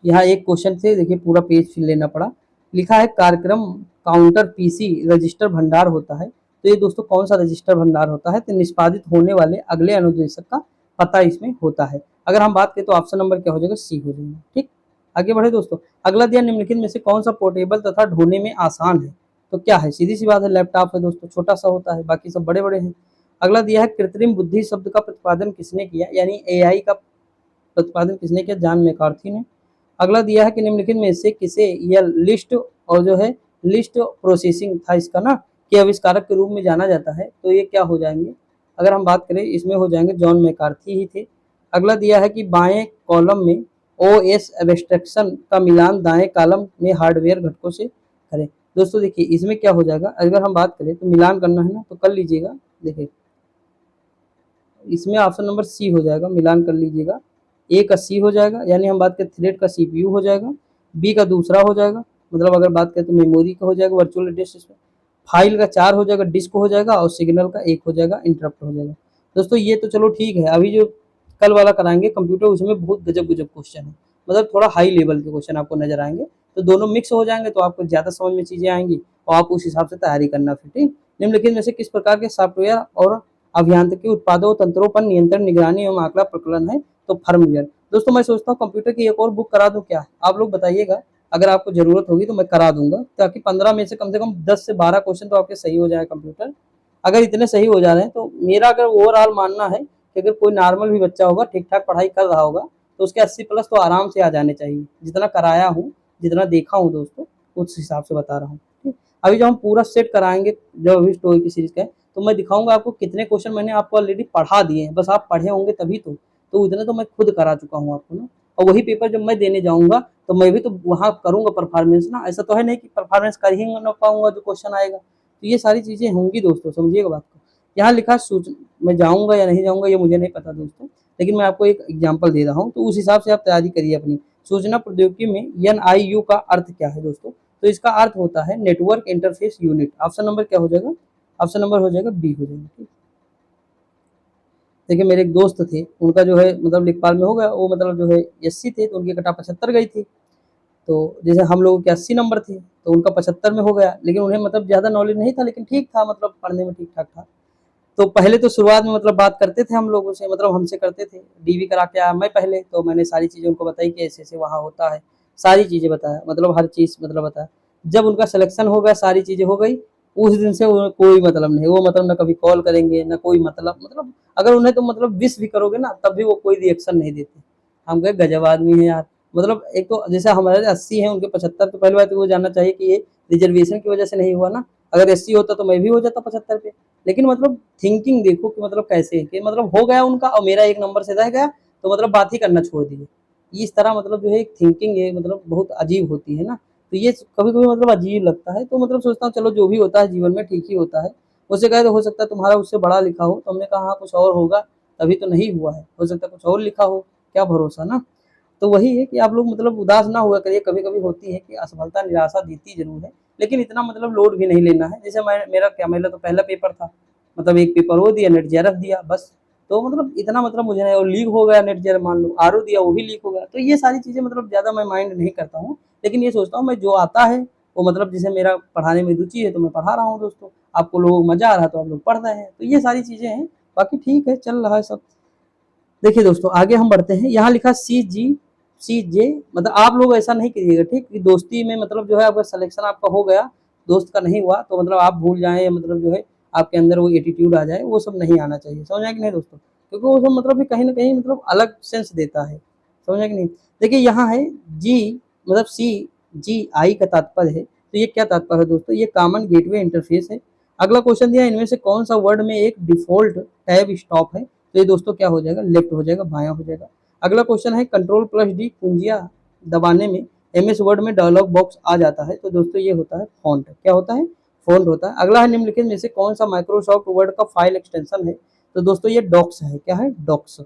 यहाँ एक क्वेश्चन से देखिए पूरा पेज फिर लेना पड़ा। लिखा है कार्यक्रम काउंटर पीसी रजिस्टर भंडार होता है। तो ये दोस्तों कौन सा रजिस्टर भंडार होता है, तो निष्पादित होने वाले अगले अनुदेशक का पता इसमें होता है। अगर हम बात करें तो ऑप्शन नंबर क्या हो जाएगा, सी हो जाएगा। ठीक, आगे बढ़े दोस्तों। अगला दिया निम्नलिखित में से कौन सा पोर्टेबल तथा ढोने में आसान है, तो क्या है, सीधी सी बात है लैपटॉप है दोस्तों, छोटा सा होता है, बाकी सब बड़े बड़े हैं। अगला दिया है कृत्रिम बुद्धि शब्द का प्रतिपादन किसने किया, यानी एआई का प्रतिपादन किसने किया, जॉन मैकार्थी ने। अगला दिया है कि निम्नलिखित में से किसे यह लिस्ट और जो है लिस्ट प्रोसेसिंग था इसका ना, के आविष्कारक के रूप में जाना जाता है, तो ये क्या हो जाएंगे, अगर हम बात करें इसमें हो जाएंगे जॉन मैकार्थी ही थे। अगला दिया है कि बाएं कॉलम में ओएस एब्स्ट्रैक्शन का मिलान दाएं कॉलम में हार्डवेयर घटकों से करें। दोस्तों देखिए इसमें क्या हो जाएगा, अगर हम बात करें तो मिलान करना है ना, तो कर लीजिएगा। देखिए इसमें ऑप्शन नंबर सी हो जाएगा, मिलान कर लीजिएगा। ए का सी हो जाएगा, यानी हम बात करें थ्रेड का सीपीयू हो जाएगा, बी का दूसरा हो जाएगा, मतलब अगर बात करें तो मेमोरी का हो जाएगा, वर्चुअल एड्रेस इसमें, फाइल का 4 हो जाएगा, डिस्क हो जाएगा, और सिग्नल का 1 हो जाएगा, इंटरप्ट हो जाएगा। दोस्तों ये तो चलो ठीक है, अभी जो कल वाला कराएंगे कंप्यूटर उसमें बहुत गजब गजब क्वेश्चन है, मतलब थोड़ा हाई लेवल के क्वेश्चन आपको नजर आएंगे, तो दोनों मिक्स हो जाएंगे तो आपको ज्यादा समझ में चीजें आएंगी और आप उस हिसाब से तैयारी करना फिर। ठीक, निम्नलिखित में से किस प्रकार के सॉफ्टवेयर और अभियांत्रिकी उत्पादों तंत्रों पर नियंत्रण निगरानी एवं आंकड़ा प्रकलन है, तो फर्मवेयर। दोस्तों मैं सोचता हूँ कंप्यूटर की एक और बुक करा दूं क्या, आप लोग बताइएगा, अगर आपको जरूरत होगी तो मैं करा दूंगा, ताकि 15 में से कम 10 से 12 क्वेश्चन तो आपके सही हो जाए कंप्यूटर। अगर इतने सही हो जा रहे हैं तो मेरा अगर ओवरऑल मानना है कि अगर कोई नॉर्मल भी बच्चा होगा ठीक ठाक पढ़ाई कर रहा होगा तो उसके 80 प्लस तो आराम से आ जाने चाहिए, जितना कराया हूँ जितना देखा हूँ दोस्तों उस हिसाब से बता रहा हूँ। ठीक, अभी जब हम पूरा सेट कराएंगे जो अभी स्टोरी की सीरीज का है, तो मैं दिखाऊंगा आपको कितने क्वेश्चन मैंने आपको ऑलरेडी पढ़ा दिए हैं, बस आप पढ़े होंगे तभी तो उतने तो मैं खुद करा चुका हूँ आपको ना। और वही पेपर जब मैं देने जाऊंगा तो मैं भी तो वहाँ करूंगा परफॉर्मेंस ना, ऐसा तो है नहीं कि परफॉर्मेंस कर ही ना पाऊंगा जो क्वेश्चन आएगा। तो ये सारी चीजें होंगी दोस्तों, समझिएगा बात को। यहाँ लिखा सूचना, मैं जाऊंगा या नहीं जाऊंगा ये मुझे नहीं पता दोस्तों, लेकिन मैं आपको एक एग्जाम्पल दे रहा हूँ, तो उस हिसाब से आप तैयारी करिए अपनी। सूचना प्रौद्योगिकी में NIU का अर्थ क्या है दोस्तों, तो इसका अर्थ होता है network interface unit. Option number क्या हो जाएगा, ऑप्शन नंबर हो जाएगा बी हो जाएगा। ठीक, देखिए मेरे एक दोस्त थे, उनका जो है मतलब लेखपाल में हो गया, वो मतलब जो है SC थे तो उनकी कटा 75 गई थी, तो जैसे हम लोगों के 80 नंबर थे तो उनका 75 में हो गया, लेकिन उन्हें मतलब ज़्यादा नॉलेज नहीं था, लेकिन ठीक था, मतलब पढ़ने में ठीक ठाक था। तो पहले तो शुरुआत में मतलब बात करते थे हम लोगों से, मतलब हमसे करते थे, डीवी करा के आया मैं पहले, तो मैंने सारी चीज़ें उनको बताई कि ऐसे ऐसे वहाँ होता है, सारी चीज़ें बताया, मतलब हर चीज़ मतलब बताया। जब उनका सिलेक्शन हो गया, सारी चीज़ें हो गई, उस दिन से कोई मतलब नहीं, वो मतलब ना कभी कॉल करेंगे ना कोई मतलब अगर उन्हें तो मतलब विश भी करोगे ना तब भी वो कोई रिएक्शन नहीं देते। हम कहे गजब आदमी है यार, मतलब एक तो जैसे हमारे 80 है उनके 75, तो पहली बात तो वो जानना चाहिए कि ये रिजर्वेशन की वजह से नहीं हुआ ना, अगर 80 होता तो मैं भी हो जाता 75 पे। लेकिन मतलब थिंकिंग देखो कि मतलब कैसे है कि मतलब हो गया उनका और मेरा एक नंबर से रह गया, तो मतलब बात ही करना छोड़ दिए। इस तरह मतलब जो है एक थिंकिंग है मतलब बहुत अजीब होती है ना, तो ये कभी कभी मतलब अजीब लगता है, तो मतलब सोचता हूँ चलो जो भी होता है जीवन में ठीक ही होता है। उससे कहे तो हो सकता है तुम्हारा उससे बड़ा लिखा हो, तो हमने कहा हाँ कुछ और होगा, तभी तो नहीं हुआ है, हो सकता है कुछ और लिखा हो, क्या भरोसा ना। तो वही है कि आप लोग मतलब उदास ना हुआ करिए, कभी कभी होती है कि असफलता निराशा देती जरूर है, लेकिन इतना मतलब लोड भी नहीं लेना है। जैसे मैं मेरा क्या, मेरा तो पहला पेपर था, मतलब एक पेपर वो दिया, नेट जेआरएफ दिया बस, तो मतलब इतना मतलब मुझे नहीं, और लीक हो गया नेट जेआरएफ, मान लो आरओ दिया वो भी लीक हो गया, तो ये सारी चीजें मतलब ज्यादा मैं माइंड नहीं करता हूँ। लेकिन ये सोचता हूँ मैं जो आता है वो मतलब जैसे मेरा पढ़ाने में रुचि है तो मैं पढ़ा रहा हूँ दोस्तों, आपको लोगों को मजा आ रहा है तो आप लोग पढ़ रहे हैं, तो ये सारी चीजें हैं, बाकी ठीक है चल रहा है सब। देखिए दोस्तों आगे हम बढ़ते हैं, यहाँ लिखा CG मतलब आप लोग ऐसा नहीं कीजिएगा ठीक, कि दोस्ती में मतलब जो है अगर सिलेक्शन आपका हो गया, दोस्त का नहीं हुआ तो मतलब आप भूल जाएं, या मतलब जो है आपके अंदर वो एटीट्यूड आ जाए, वो सब नहीं आना चाहिए, समझा कि नहीं दोस्तों, क्योंकि वो सब मतलब कहीं ना कहीं मतलब अलग सेंस देता है, समझा कि नहीं। देखिए यहाँ है जी मतलब CGI का तात्पर्य है, तो ये क्या तात्पर्य है दोस्तों, ये कॉमन गेटवे इंटरफेस है। अगला क्वेश्चन दिया इनमें से कौन सा वर्ड में एक डिफॉल्ट टैब स्टॉप है, तो ये दोस्तों क्या हो जाएगा, लेफ्ट हो जाएगा, बायां हो जाएगा। अगला क्वेश्चन है Ctrl+D कुंजियां दबाने में MS वर्ड में डायलॉग बॉक्स आ जाता है, तो दोस्तों ये होता है फॉन्ट, क्या होता है, फॉन्ट होता है। अगला है निम्नलिखित में से कौन सा माइक्रोसॉफ्ट वर्ड का फाइल एक्सटेंशन है, तो दोस्तों ये डॉक्स है, क्या है, डॉक्स।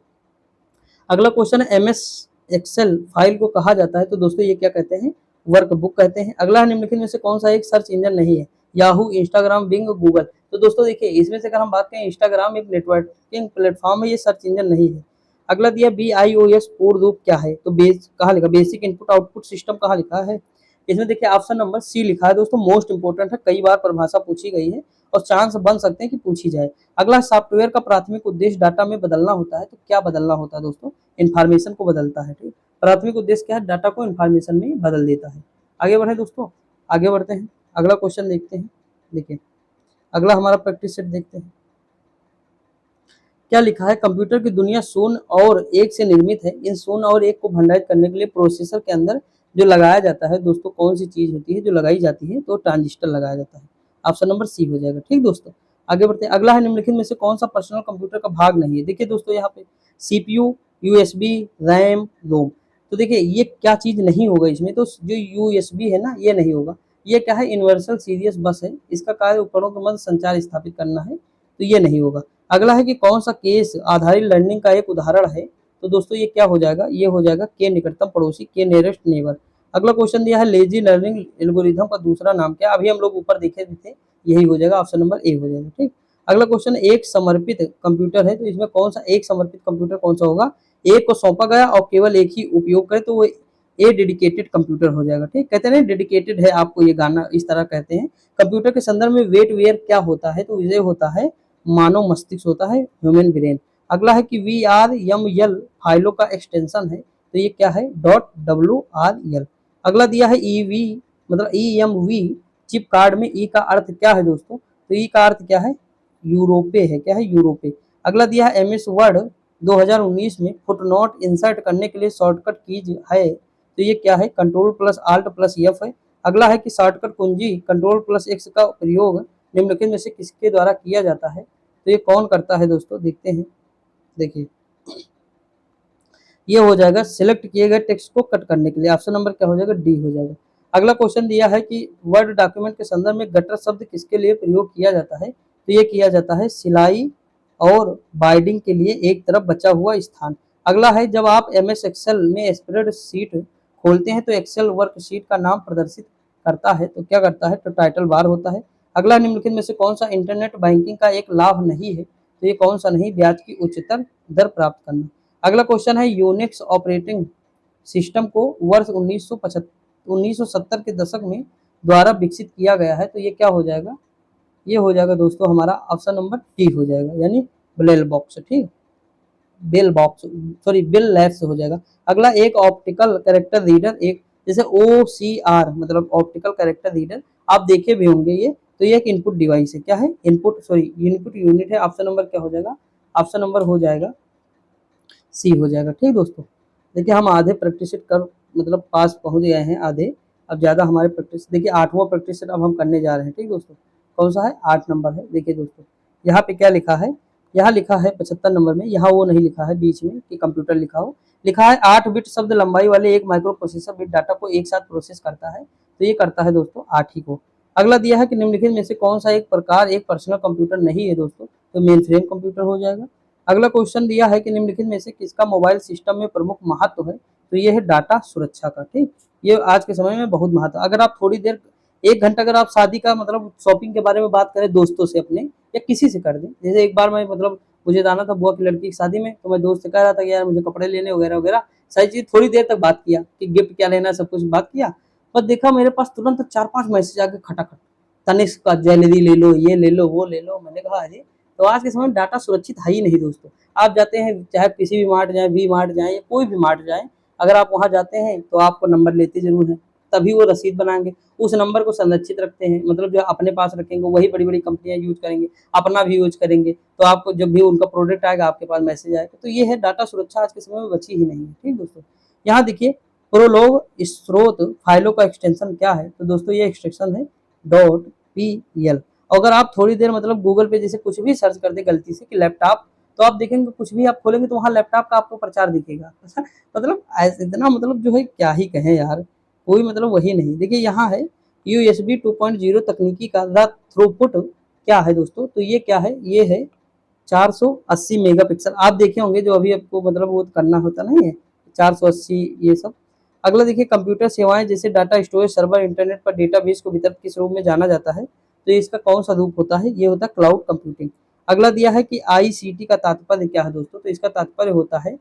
अगला क्वेश्चन है MS एक्सेल फाइल को कहा जाता है, तो दोस्तों ये क्या कहते हैं, वर्कबुक कहते हैं। अगला निम्नलिखित में से कौन सा एक सर्च इंजन नहीं है, याहू, इंस्टाग्राम, बिंग, गूगल। तो दोस्तों देखिए इसमें से अगर हम बात करें, इंस्टाग्राम एक नेटवर्किंग प्लेटफॉर्म है, ये सर्च इंजन नहीं है। अगला दिया BIOS पूर्ण रूप क्या है, तो बेस कहाँ लिखा, बेसिक इनपुट आउटपुट सिस्टम कहाँ लिखा है, इसमें देखिए ऑप्शन नंबर सी लिखा है दोस्तों, मोस्ट इंपोर्टेंट है, कई बार परिभाषा पूछी गई है और चांस बन सकते हैं कि पूछी जाए। अगला सॉफ्टवेयर का प्राथमिक उद्देश्य डाटा में बदलना होता है, तो क्या बदलना होता है दोस्तों, इन्फॉर्मेशन को बदलता है, ठीक। प्राथमिक उद्देश्य क्या है, डाटा को इन्फॉर्मेशन में बदल देता है। आगे बढ़े दोस्तों, आगे बढ़ते हैं, अगला क्वेश्चन देखते हैं। देखिए अगला हमारा प्रैक्टिस सेट देखते हैं, क्या लिखा है, कंप्यूटर की दुनिया शून्य और एक से निर्मित है, इन शून्य और एक को भंडारित करने के लिए प्रोसेसर के अंदर जो लगाया जाता है दोस्तों, कौन सी चीज होती है जो लगाई जाती है, तो ट्रांजिस्टर लगाया जाता है। ऑप्शन नंबर सी हो जाएगा, ठीक दोस्तों। आगे बढ़ते हैं, अगला है निम्नलिखित में से कौन सा पर्सनल कंप्यूटर का भाग नहीं है। देखिए दोस्तों यहाँ पे CPU, USB, रैम, रोम। तो देखिए ये क्या चीज नहीं होगा इसमें, तो जो USB है ना, ये नहीं होगा। ये क्या है, यूनिवर्सल सीरियस बस है, इसका कार्य उपकरणों के मध्य संचार स्थापित करना है, तो ये नहीं होगा। अगला है कि कौन सा केस आधारित लर्निंग का एक उदाहरण है, तो दोस्तों ये क्या हो जाएगा, ये हो जाएगा के निकटतम पड़ोसी, के नियरेस्ट नेबर। अगला क्वेश्चन दिया है लेजी लर्निंग एल्गोरिथम का दूसरा नाम क्या, अभी हम लोग ऊपर देखे थे, यही हो जाएगा, ऑप्शन नंबर ए हो जाएगा, ठीक। अगला क्वेश्चन एक समर्पित कंप्यूटर है, तो इसमें कौन सा एक समर्पित कंप्यूटर कौन सा होगा, एक को सौंपा गया और केवल एक ही उपयोग करे, तो वो ए डेडिकेटेड कंप्यूटर हो जाएगा, ठीक। कहते हैं डेडिकेटेड है, आपको ये गाना इस तरह कहते हैं। कंप्यूटर के संदर्भ में वेट वेयर क्या होता है, तो ये होता है मानव मस्तिष्क, होता है ह्यूमन ब्रेन। अगला है कि VRML फाइलों का एक्सटेंशन है, तो ये क्या है, .WRL। अगला दिया है EV मतलब EMV चिप कार्ड में ई का अर्थ क्या है दोस्तों, तो ई का अर्थ क्या है, यूरोपे है, क्या है, यूरोपे। अगला दिया है MS वर्ड 2019 में फुटनोट इंसर्ट करने के लिए शॉर्टकट कीज है, तो ये क्या है, Ctrl+Alt+F है। अगला है कि शॉर्टकट कुंजी Ctrl+X का प्रयोग निम्नलिखित में से किसके द्वारा किया जाता है, तो ये कौन करता है दोस्तों, देखते हैं। देखिए ये हो जाएगा सिलेक्ट किए गए टेक्स्ट को कट करने के लिए, ऑप्शन नंबर क्या हो जाएगा, डी हो जाएगा। अगला क्वेश्चन दिया है कि वर्ड डॉक्यूमेंट के संदर्भ में गटर शब्द किसके लिए प्रयोग किया जाता है, तो ये किया जाता है सिलाई और बाइंडिंग के लिए एक तरफ बचा हुआ स्थान। अगला है जब आप MS एक्सेल में स्प्रेडशीट खोलते हैं तो एक्सेल वर्कशीट का नाम प्रदर्शित करता है, तो क्या करता है, तो टाइटल बार होता है। अगला निम्नलिखित में से कौन सा इंटरनेट बैंकिंग का एक लाभ नहीं है, तो ये कौन सा नहीं, ब्याज की उच्चतर दर प्राप्त करना। अगला क्वेश्चन है यूनिक्स ऑपरेटिंग सिस्टम को वर्ष 1970 के दशक में द्वारा विकसित किया गया है, तो ये क्या हो जाएगा, ये हो जाएगा दोस्तों हमारा ऑप्शन नंबर टी हो जाएगा, यानी बेल बॉक्स, ठीक, bell box, sorry bell labs हो जाएगा। अगला एक ऑप्टिकल कैरेक्टर रीडर, एक जैसे OCR मतलब ऑप्टिकल कैरेक्टर रीडर आप देखे भी होंगे, ये तो ये एक इनपुट डिवाइस है, क्या है, इनपुट सॉरी इनपुट यूनिट है। ऑप्शन नंबर क्या हो जाएगा, ऑप्शन नंबर हो जाएगा सी हो जाएगा, ठीक दोस्तों। देखिए हम आधे प्रैक्टिस सेट कर मतलब पास पहुंच गए हैं आधे, अब ज़्यादा हमारे प्रैक्टिस, देखिए 8वां प्रैक्टिस सेट अब हम करने जा रहे हैं, ठीक दोस्तों। कौन सा है, 8 नंबर है। देखिए दोस्तों यहाँ पे क्या लिखा है, यहाँ लिखा है 75 नंबर में, यहाँ वो नहीं लिखा है बीच में कि कंप्यूटर लिखा हो, लिखा है 8 बिट शब्द लंबाई वाले एक माइक्रो प्रोसेसर बिट डाटा को एक साथ प्रोसेस करता है, तो ये करता है दोस्तों 8 ही को। अगला दिया है कि निम्नलिखित में से कौन सा एक प्रकार एक पर्सनल कंप्यूटर नहीं है दोस्तों, तो मेन फ्रेम कंप्यूटर हो जाएगा। अगला क्वेश्चन दिया है कि निम्नलिखित में से किसका मोबाइल सिस्टम में प्रमुख महत्व है, तो ये है डाटा सुरक्षा का, ठीक। ये आज के समय में बहुत महत्व, अगर आप थोड़ी देर 1 घंटा अगर आप शादी का मतलब शॉपिंग के बारे में बात करें दोस्तों से अपने या किसी से कर दें, जैसे एक बार मैं मतलब मुझे जाना था बुआ की लड़की की शादी में, तो मैं दोस्त से कह रहा था कि यार मुझे कपड़े लेने वगैरह वगैरह सारी चीज, थोड़ी देर तक बात किया कि गिफ्ट क्या लेना है, सब कुछ बात किया, पर देखा मेरे पास तुरंत 4-5 मैसेज आके खटाखट, तनिष्क का ज्वेलरी ले लो, ये ले लो, वो ले लो। मैंने कहा अरे, तो आज के समय में डाटा सुरक्षित है ही नहीं दोस्तों। आप जाते हैं चाहे किसी भी मार्ट जाए, वी मार्ट जाए या कोई भी मार्ट जाए, अगर आप वहाँ जाते हैं तो आपको नंबर लेते जरूर हैं, तभी वो रसीद बनाएंगे, उस नंबर को संरक्षित रखते हैं, मतलब जो अपने पास रखेंगे वही बड़ी बड़ी कंपनियां यूज करेंगे, अपना भी यूज करेंगे, तो आपको जब भी उनका प्रोडक्ट आएगा आपके पास मैसेज आएगा, तो ये है डाटा सुरक्षा आज के समय में बची ही नहीं है, ठीक दोस्तों। यहाँ देखिए प्रोलॉग स्रोत फाइलों का एक्सटेंशन क्या है? तो दोस्तों ये एक्सटेंशन है .pl। अगर आप थोड़ी देर मतलब गूगल पे जैसे कुछ भी सर्च कर दे गलती से कि लैपटॉप, तो आप देखेंगे कुछ भी आप खोलेंगे तो वहाँ लैपटॉप का आपको प्रचार दिखेगा। मतलब ऐसे इतना मतलब जो है क्या ही कहें यार, कोई मतलब वही नहीं। देखिए यहाँ है USB 2.0 तकनीकी का द थ्रूपुट क्या है दोस्तों? तो ये क्या है? ये है 480 मेगापिक्सल। आप देखे होंगे जो अभी आपको मतलब वो करना होता नहीं है 480 ये सब। अगला देखिए कंप्यूटर सेवाएं जैसे डाटा स्टोरेज सर्वर इंटरनेट पर डेटाबेस को वितरक किस रूप में जाना जाता है? तो इसका कौन सा रूप होता है? ये होता है क्लाउड कंप्यूटिंग। अगला दिया है कि ICT का तात्पर्य क्या है दोस्तों? तो इसका तात्पर्य होता है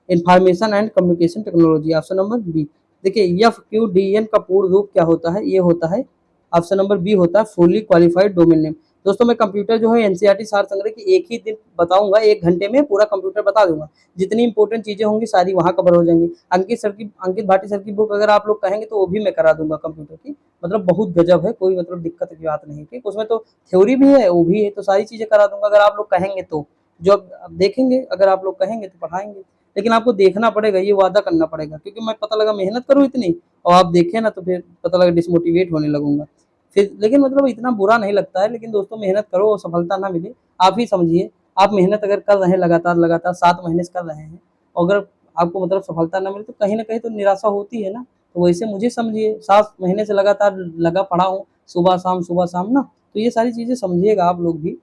information and communication technology. Option number B. देखिए FQDN का पूर्ण रूप क्या होता है? ये होता है ऑप्शन नंबर बी होता है फुली क्वालिफाइड डोमेन नेम। दोस्तों मैं कंप्यूटर जो है NCERT सार संग्रह की एक ही दिन बताऊंगा, 1 घंटे में पूरा कंप्यूटर बता दूंगा। जितनी इंपॉर्टेंट चीजें होंगी सारी वहां कवर हो जाएंगी। अंकित भाटी सर की बुक अगर आप लोग कहेंगे तो वो भी मैं करा दूंगा कंप्यूटर की। मतलब बहुत गजब है, कोई मतलब दिक्कत की बात नहीं। ठीक, उसमें तो थ्योरी भी है वो भी है, तो सारी चीजें करा दूंगा अगर आप लोग कहेंगे तो। जो अब देखेंगे, अगर आप लोग कहेंगे तो पढ़ाएंगे, लेकिन आपको देखना पड़ेगा, ये वादा करना पड़ेगा, क्योंकि मैं पता लगा मेहनत करूँ इतनी और आप देखें ना तो फिर पता लगा डिसमोटिवेट होने लगूंगा फिर। लेकिन मतलब इतना बुरा नहीं लगता है, लेकिन दोस्तों मेहनत करो और सफलता ना मिले, आप ही समझिए। आप मेहनत अगर कर रहे हैं लगातार लगातार 7 महीने से कर रहे हैं, अगर आपको मतलब सफलता ना मिले तो कहीं ना कहीं तो निराशा होती है ना। तो वैसे मुझे समझिए, 7 महीने से लगातार लगा पड़ा हूँ, सुबह शाम ना। तो ये सारी चीजें समझिएगा आप लोग भी,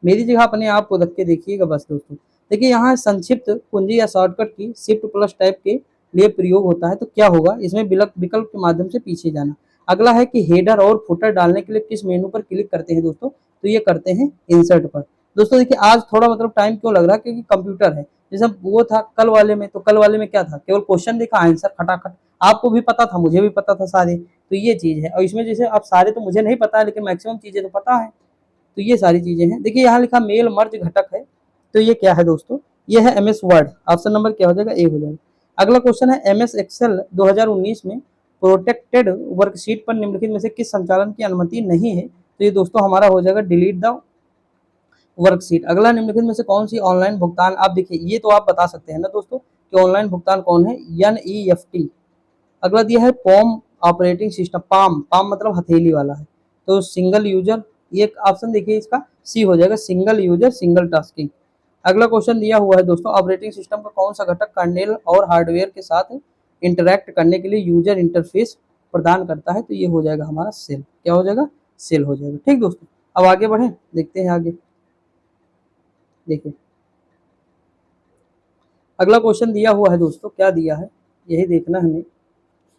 मेरी जगह अपने आप को रख के देखिएगा बस दोस्तों। देखिए यहाँ संक्षिप्त कुंजी या शॉर्टकट की शिफ्ट प्लस टाइप के लिए प्रयोग होता है, तो क्या होगा इसमें? विकल्प के माध्यम से पीछे जाना। अगला है कि हेडर और फुटर डालने के लिए किस मेनू पर क्लिक करते हैं दोस्तों? तो ये करते हैं इंसर्ट पर। दोस्तों देखिए आज थोड़ा मतलब टाइम क्यों लग रहा है, क्योंकि कंप्यूटर है। जैसे वो था कल वाले में, तो कल वाले में क्या था, केवल क्वेश्चन देखा, आंसर खटाखट। आपको भी पता था, मुझे भी पता था सारे, तो ये चीज है। और इसमें जैसे आप सारे तो मुझे नहीं पता है, लेकिन मैक्सिमम चीजें तो पता है। तो ये सारी चीजें हैं। देखिए यहाँ लिखा मेल मर्ज घटक है, तो ये क्या है दोस्तों? ये है MS वर्ड। ऑप्शन नंबर क्या हो जाएगा? ए हो जाएगा। अगला क्वेश्चन है MS एक्सेल 2019 में प्रोटेक्टेड वर्कशीट पर निम्नलिखित में से किस संचालन की अनुमति नहीं है? तो ये दोस्तों हमारा हो जाएगा डिलीट द वर्कशीट। अगला निम्नलिखित में से कौन सी ऑनलाइन भुगतान, आप देखिए ये तो आप बता सकते हैं ना दोस्तों कि ऑनलाइन भुगतान कौन है? NEFT। अगला दिया है पॉम ऑपरेटिंग सिस्टम, पाम पाम मतलब हथेली वाला है, तो सिंगल यूजर। ये ऑप्शन देखिए इसका सी हो जाएगा, सिंगल यूजर सिंगल टास्किंग। अगला क्वेश्चन दिया हुआ है दोस्तों ऑपरेटिंग सिस्टम का कौन सा घटक कर्नेल और हार्डवेयर के साथ इंटरैक्ट करने के लिए यूजर इंटरफेस प्रदान करता है? तो ये हो जाएगा हमारा सेल। क्या हो जाएगा? सेल हो जाएगा। ठीक दोस्तों, अब आगे बढ़े, देखते हैं आगे। देखिए अगला क्वेश्चन दिया हुआ है दोस्तों, क्या दिया है यही देखना हमें।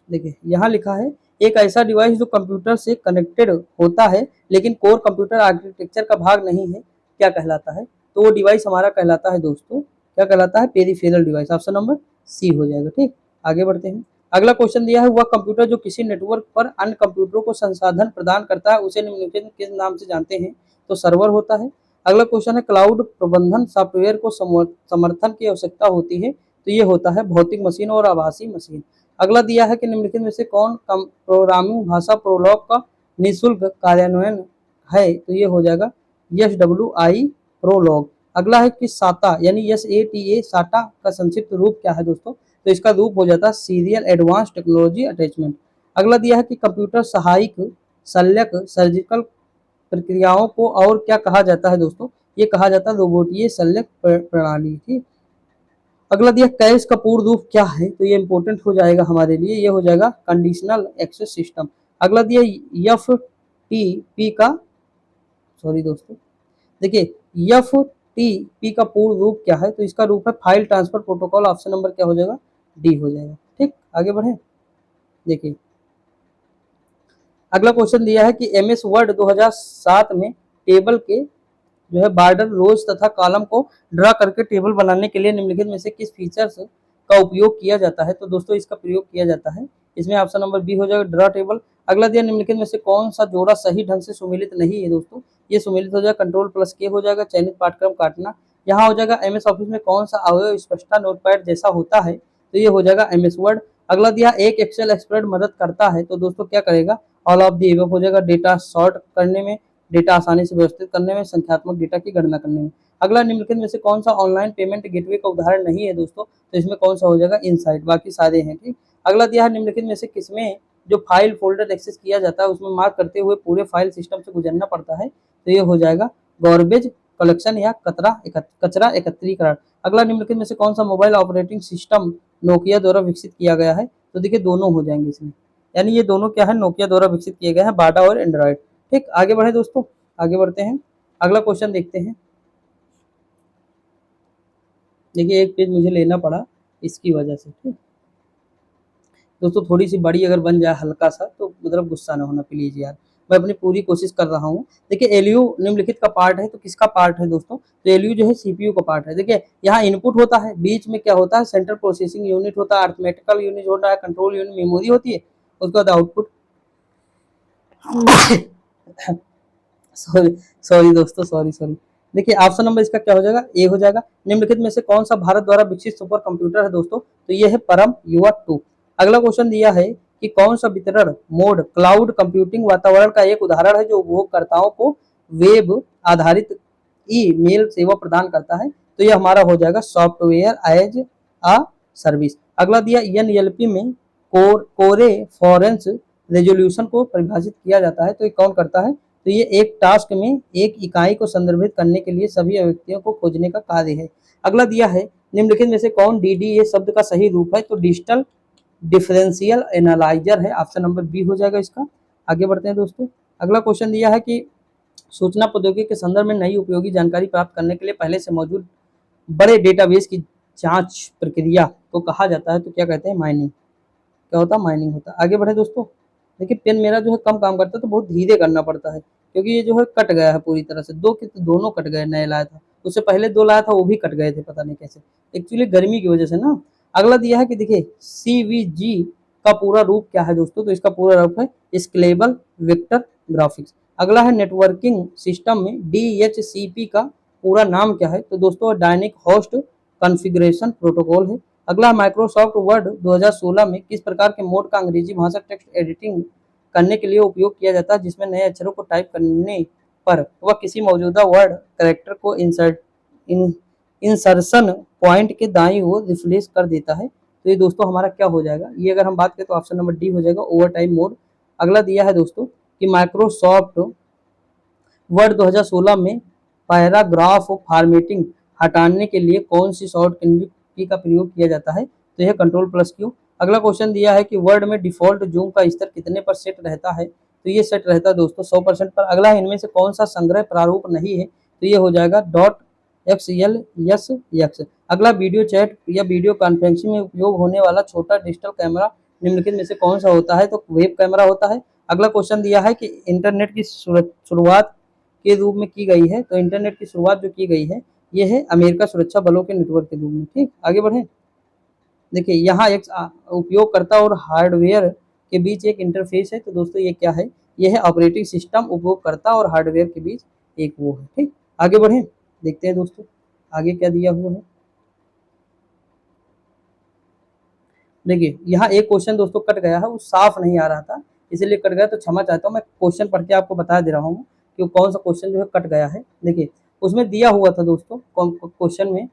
देखिए यहाँ लिखा है एक ऐसा डिवाइस जो कंप्यूटर से कनेक्टेड होता है लेकिन कोर कंप्यूटर आर्किटेक्चर का भाग नहीं है, क्या कहलाता है? तो वो डिवाइस हमारा कहलाता है दोस्तों, क्या कहलाता है? Peripheral device. Option number C हो जाएगा। ठीक, आगे बढ़ते हैं। अगला क्वेश्चन दिया है वह कंप्यूटर जो किसी नेटवर्क पर अन्य कंप्यूटरों को संसाधन प्रदान करता है उसे निम्नलिखित में किस नाम से जानते हैं? तो सर्वर होता है। अगला क्वेश्चन है क्लाउड प्रबंधन सॉफ्टवेयर को समर्थन की आवश्यकता होती है, तो ये होता है भौतिक मशीन और आभासी मशीन। अगला दिया है कि निम्नलिखित में से कौन प्रोग्रामिंग भाषा प्रोलॉग का निःशुल्क कार्यान्वयन है? तो ये हो जाएगा SWI प्रोलॉग। अगला है कि साटा यानी SATA साटा का संक्षिप्त रूप क्या है दोस्तों? तो इसका रूप हो जाता है सीरियल एडवांस टेक्नोलॉजी अटैचमेंट। अगला दिया है कि कंप्यूटर सहायक शल्यक सर्जिकल प्रक्रियाओं को और क्या कहा जाता है दोस्तों? ये कहा जाता है रोबोटीय शल्यक प्रणाली। ठीक, अगला दिया कैश का पूर्ण रूप क्या है? तो ये इंपॉर्टेंट हो जाएगा हमारे लिए, ये हो जाएगा कंडीशनल एक्सेस सिस्टम। अगला दिया FTP का, सॉरी दोस्तों, देखिए FTP का पूर्ण रूप क्या है? तो इसका रूप है file transfer protocol. Option number क्या हो जाएगा? डी हो जाएगा। ठीक, आगे बढ़े। देखिए अगला क्वेश्चन दिया है कि MS वर्ड 2007 में टेबल के जो है बॉर्डर रोज तथा कॉलम को ड्रा करके टेबल बनाने के लिए निम्नलिखित में से किस फीचर्स का उपयोग किया जाता है? तो दोस्तों इसका प्रयोग किया जाता है, इसमें ऑप्शन नंबर बी हो जाएगा ड्रा टेबल। अगला दिया निम्नलिखित में से कौन सा जोड़ा सही ढंग से सुमेलित नहीं है दोस्तों? ये सुमेलित हो जाएगा कंट्रोल+K हो जाएगा, चयनित पाठक्रम काटना। यहाँ हो जाएगा MS ऑफिस में कौन सा अवयव स्पष्टता नोटपैड जैसा होता है? तो ये हो जाएगा MS वर्ड। अगला दिया एक एक्सेल एक्सपर्ट मदद करता है, तो दोस्तों क्या करेगा? ऑल ऑफ दी एबव हो जाएगा, डेटा सॉर्ट करने में, डेटा आसानी से व्यवस्थित करने में, संख्यात्मक डेटा की गणना करने में। अगला निम्नलिखित में से कौन सा ऑनलाइन पेमेंट गेटवे का उदाहरण नहीं है दोस्तों? तो इसमें कौन सा हो जाएगा? इनसाइट, बाकी सारे हैं। ठीक, अगला दिया है निम्नलिखित में से किसमें जो फाइल फोल्डर एक्सेस किया जाता है उसमें मार्क करते हुए पूरे फाइल सिस्टम से गुजरना पड़ता है, तो ये हो जाएगा गॉर्बेज कलेक्शन या कचरा एकत्रीकरण। अगला निम्नलिखित में से कौन सा मोबाइल ऑपरेटिंग सिस्टम नोकिया द्वारा विकसित किया गया है, तो देखिए दोनों हो जाएंगे इसमें, यानी ये दोनों क्या है नोकिया द्वारा विकसित किए गए हैं, बाटा और एंड्रॉइड। ठीक, आगे बढ़े दोस्तों, आगे बढ़ते हैं, अगला क्वेश्चन देखते हैं। देखिए एक पेज मुझे लेना पड़ा इसकी वजह से। ठीक दोस्तों, थोड़ी सी बड़ी अगर बन जाए हल्का सा तो मतलब गुस्सा ना होना प्लीज यार, मैं अपनी पूरी कोशिश कर रहा हूँ। देखिए एलयू निम्नलिखित का पार्ट है, तो किसका पार्ट है दोस्तों, तो एलयू जो है सीपीयू का पार्ट है। देखिए यहाँ इनपुट होता है, बीच में क्या होता है सेंट्रल प्रोसेसिंग यूनिट होता है, अर्थमेटिकल यूनिट होता है, कंट्रोल यूनिट मेमोरी होती है, उसके बाद आउटपुट सॉरी सॉरी दोस्तों, सॉरी सॉरी। देखिए ऑप्शन नंबर इसका क्या हो जाएगा, ए हो जाएगा। निम्नलिखित में से कौन सा भारत द्वारा विकसित सुपर कंप्यूटर है दोस्तों, तो ये है परम युवा 2। अगला क्वेश्चन दिया है कि कौन सा वितरण मोड क्लाउड कंप्यूटिंग वातावरण का एक उदाहरण है जो उपभोक्ताओं को वेब आधारित ई मेल सेवा प्रदान करता है, तो ये हमारा हो जाएगा सॉफ्टवेयर एज अ सर्विस। अगला दिया एनएलपी में कोरे फॉरेंस रेजोल्यूशन को परिभाषित किया जाता है, तो ये कौन करता है, तो ये एक टास्क में एक इकाई को संदर्भित करने के लिए सभी अभिव्यक्तियों को खोजने का कार्य है। अगला दिया है निम्नलिखित में से कौन डीडीए शब्द का सही रूप है, तो डिजिटल डिफरेंशियल एनालाइजर है, ऑप्शन नंबर बी हो जाएगा इसका। आगे बढ़ते हैं दोस्तों, अगला क्वेश्चन दिया है कि सूचना प्रौद्योगिकी के संदर्भ में नई उपयोगी जानकारी प्राप्त करने के लिए पहले से मौजूद बड़े डेटाबेस की जांच प्रक्रिया को कहा जाता है, तो क्या कहते हैं, माइनिंग। क्या होता है, माइनिंग होता है। आगे बढ़े दोस्तों, देखिए पेन मेरा जो है कम काम करता है तो बहुत धीरे करना पड़ता है, क्योंकि ये जो है कट गया है पूरी तरह से, दो के तो दोनों कट गए, नए लाया था उससे पहले दो लाया था वो भी कट गए थे, पता नहीं कैसे, एक्चुअली गर्मी की वजह से ना। अगला दिया है कि देखिए सीवीजी का पूरा रूप क्या है दोस्तों, तो इसका पूरा रूप है स्केलेबल वेक्टर ग्राफिक्स। अगला है नेटवर्किंग सिस्टम में डीएचसीपी का पूरा नाम क्या है, तो दोस्तों डायनिक होस्ट कॉन्फ़िगरेशन प्रोटोकॉल है। अगला माइक्रोसॉफ्ट वर्ड 2016 में किस प्रकार के मोड का अंग्रेजी भाषा टेक्स्ट एडिटिंग करने के लिए उपयोग किया जाता है, जिसमें नए अक्षरों को टाइप करने पर वह किसी मौजूदा वर्ड कैरेक्टर को इंसर्शन पॉइंट के दाईं ओर रिफ्लेस कर देता है, तो ये दोस्तों हमारा क्या हो जाएगा, ये अगर हम बात करें तो ऑप्शन नंबर डी हो जाएगा, ओवर टाइम मोड। अगला दिया है दोस्तों कि माइक्रोसॉफ्ट वर्ड 2016 में पैराग्राफ फॉर्मेटिंग हटाने के लिए कौन सी शॉर्ट की का प्रयोग किया जाता है, तो यह कंट्रोल+Q। अगला क्वेश्चन दिया है कि वर्ड में डिफॉल्ट जूम का स्तर कितने पर सेट रहता है, तो ये सेट रहता है दोस्तों 100% पर। अगला इनमें से कौन सा संग्रह प्रारूप नहीं है, तो ये हो जाएगा .xlsx। अगला वीडियो चैट या वीडियो कॉन्फ्रेंसिंग में उपयोग होने वाला छोटा डिजिटल कैमरा निम्नलिखित में से कौन सा होता है, तो वेब कैमरा होता है। अगला क्वेश्चन दिया है कि इंटरनेट की शुरुआत के रूप में की गई है, तो इंटरनेट की शुरुआत जो की गई है ये है अमेरिका सुरक्षा बलों के नेटवर्क के रूप में। ठीक, आगे बढ़े। देखिए यहाँ एक उपयोगकर्ता और हार्डवेयर के बीच एक इंटरफेस है, तो दोस्तों ये क्या है, ये है ऑपरेटिंग सिस्टम उपयोगकर्ता और हार्डवेयर के बीच एक वो है। ठीक, आगे बढ़े, देखते हैं दोस्तों आगे क्या दिया हुआ है। देखिए यहाँ एक क्वेश्चन दोस्तों कट गया है, वो साफ नहीं आ रहा था इसलिए कट गया, तो क्षमा चाहता हूँ, मैं क्वेश्चन पढ़ के आपको बता दे रहा हूँ कि कौन सा क्वेश्चन जो है कट गया है। देखिए उसमें दिया हुआ था दोस्तों क्वेश्चन में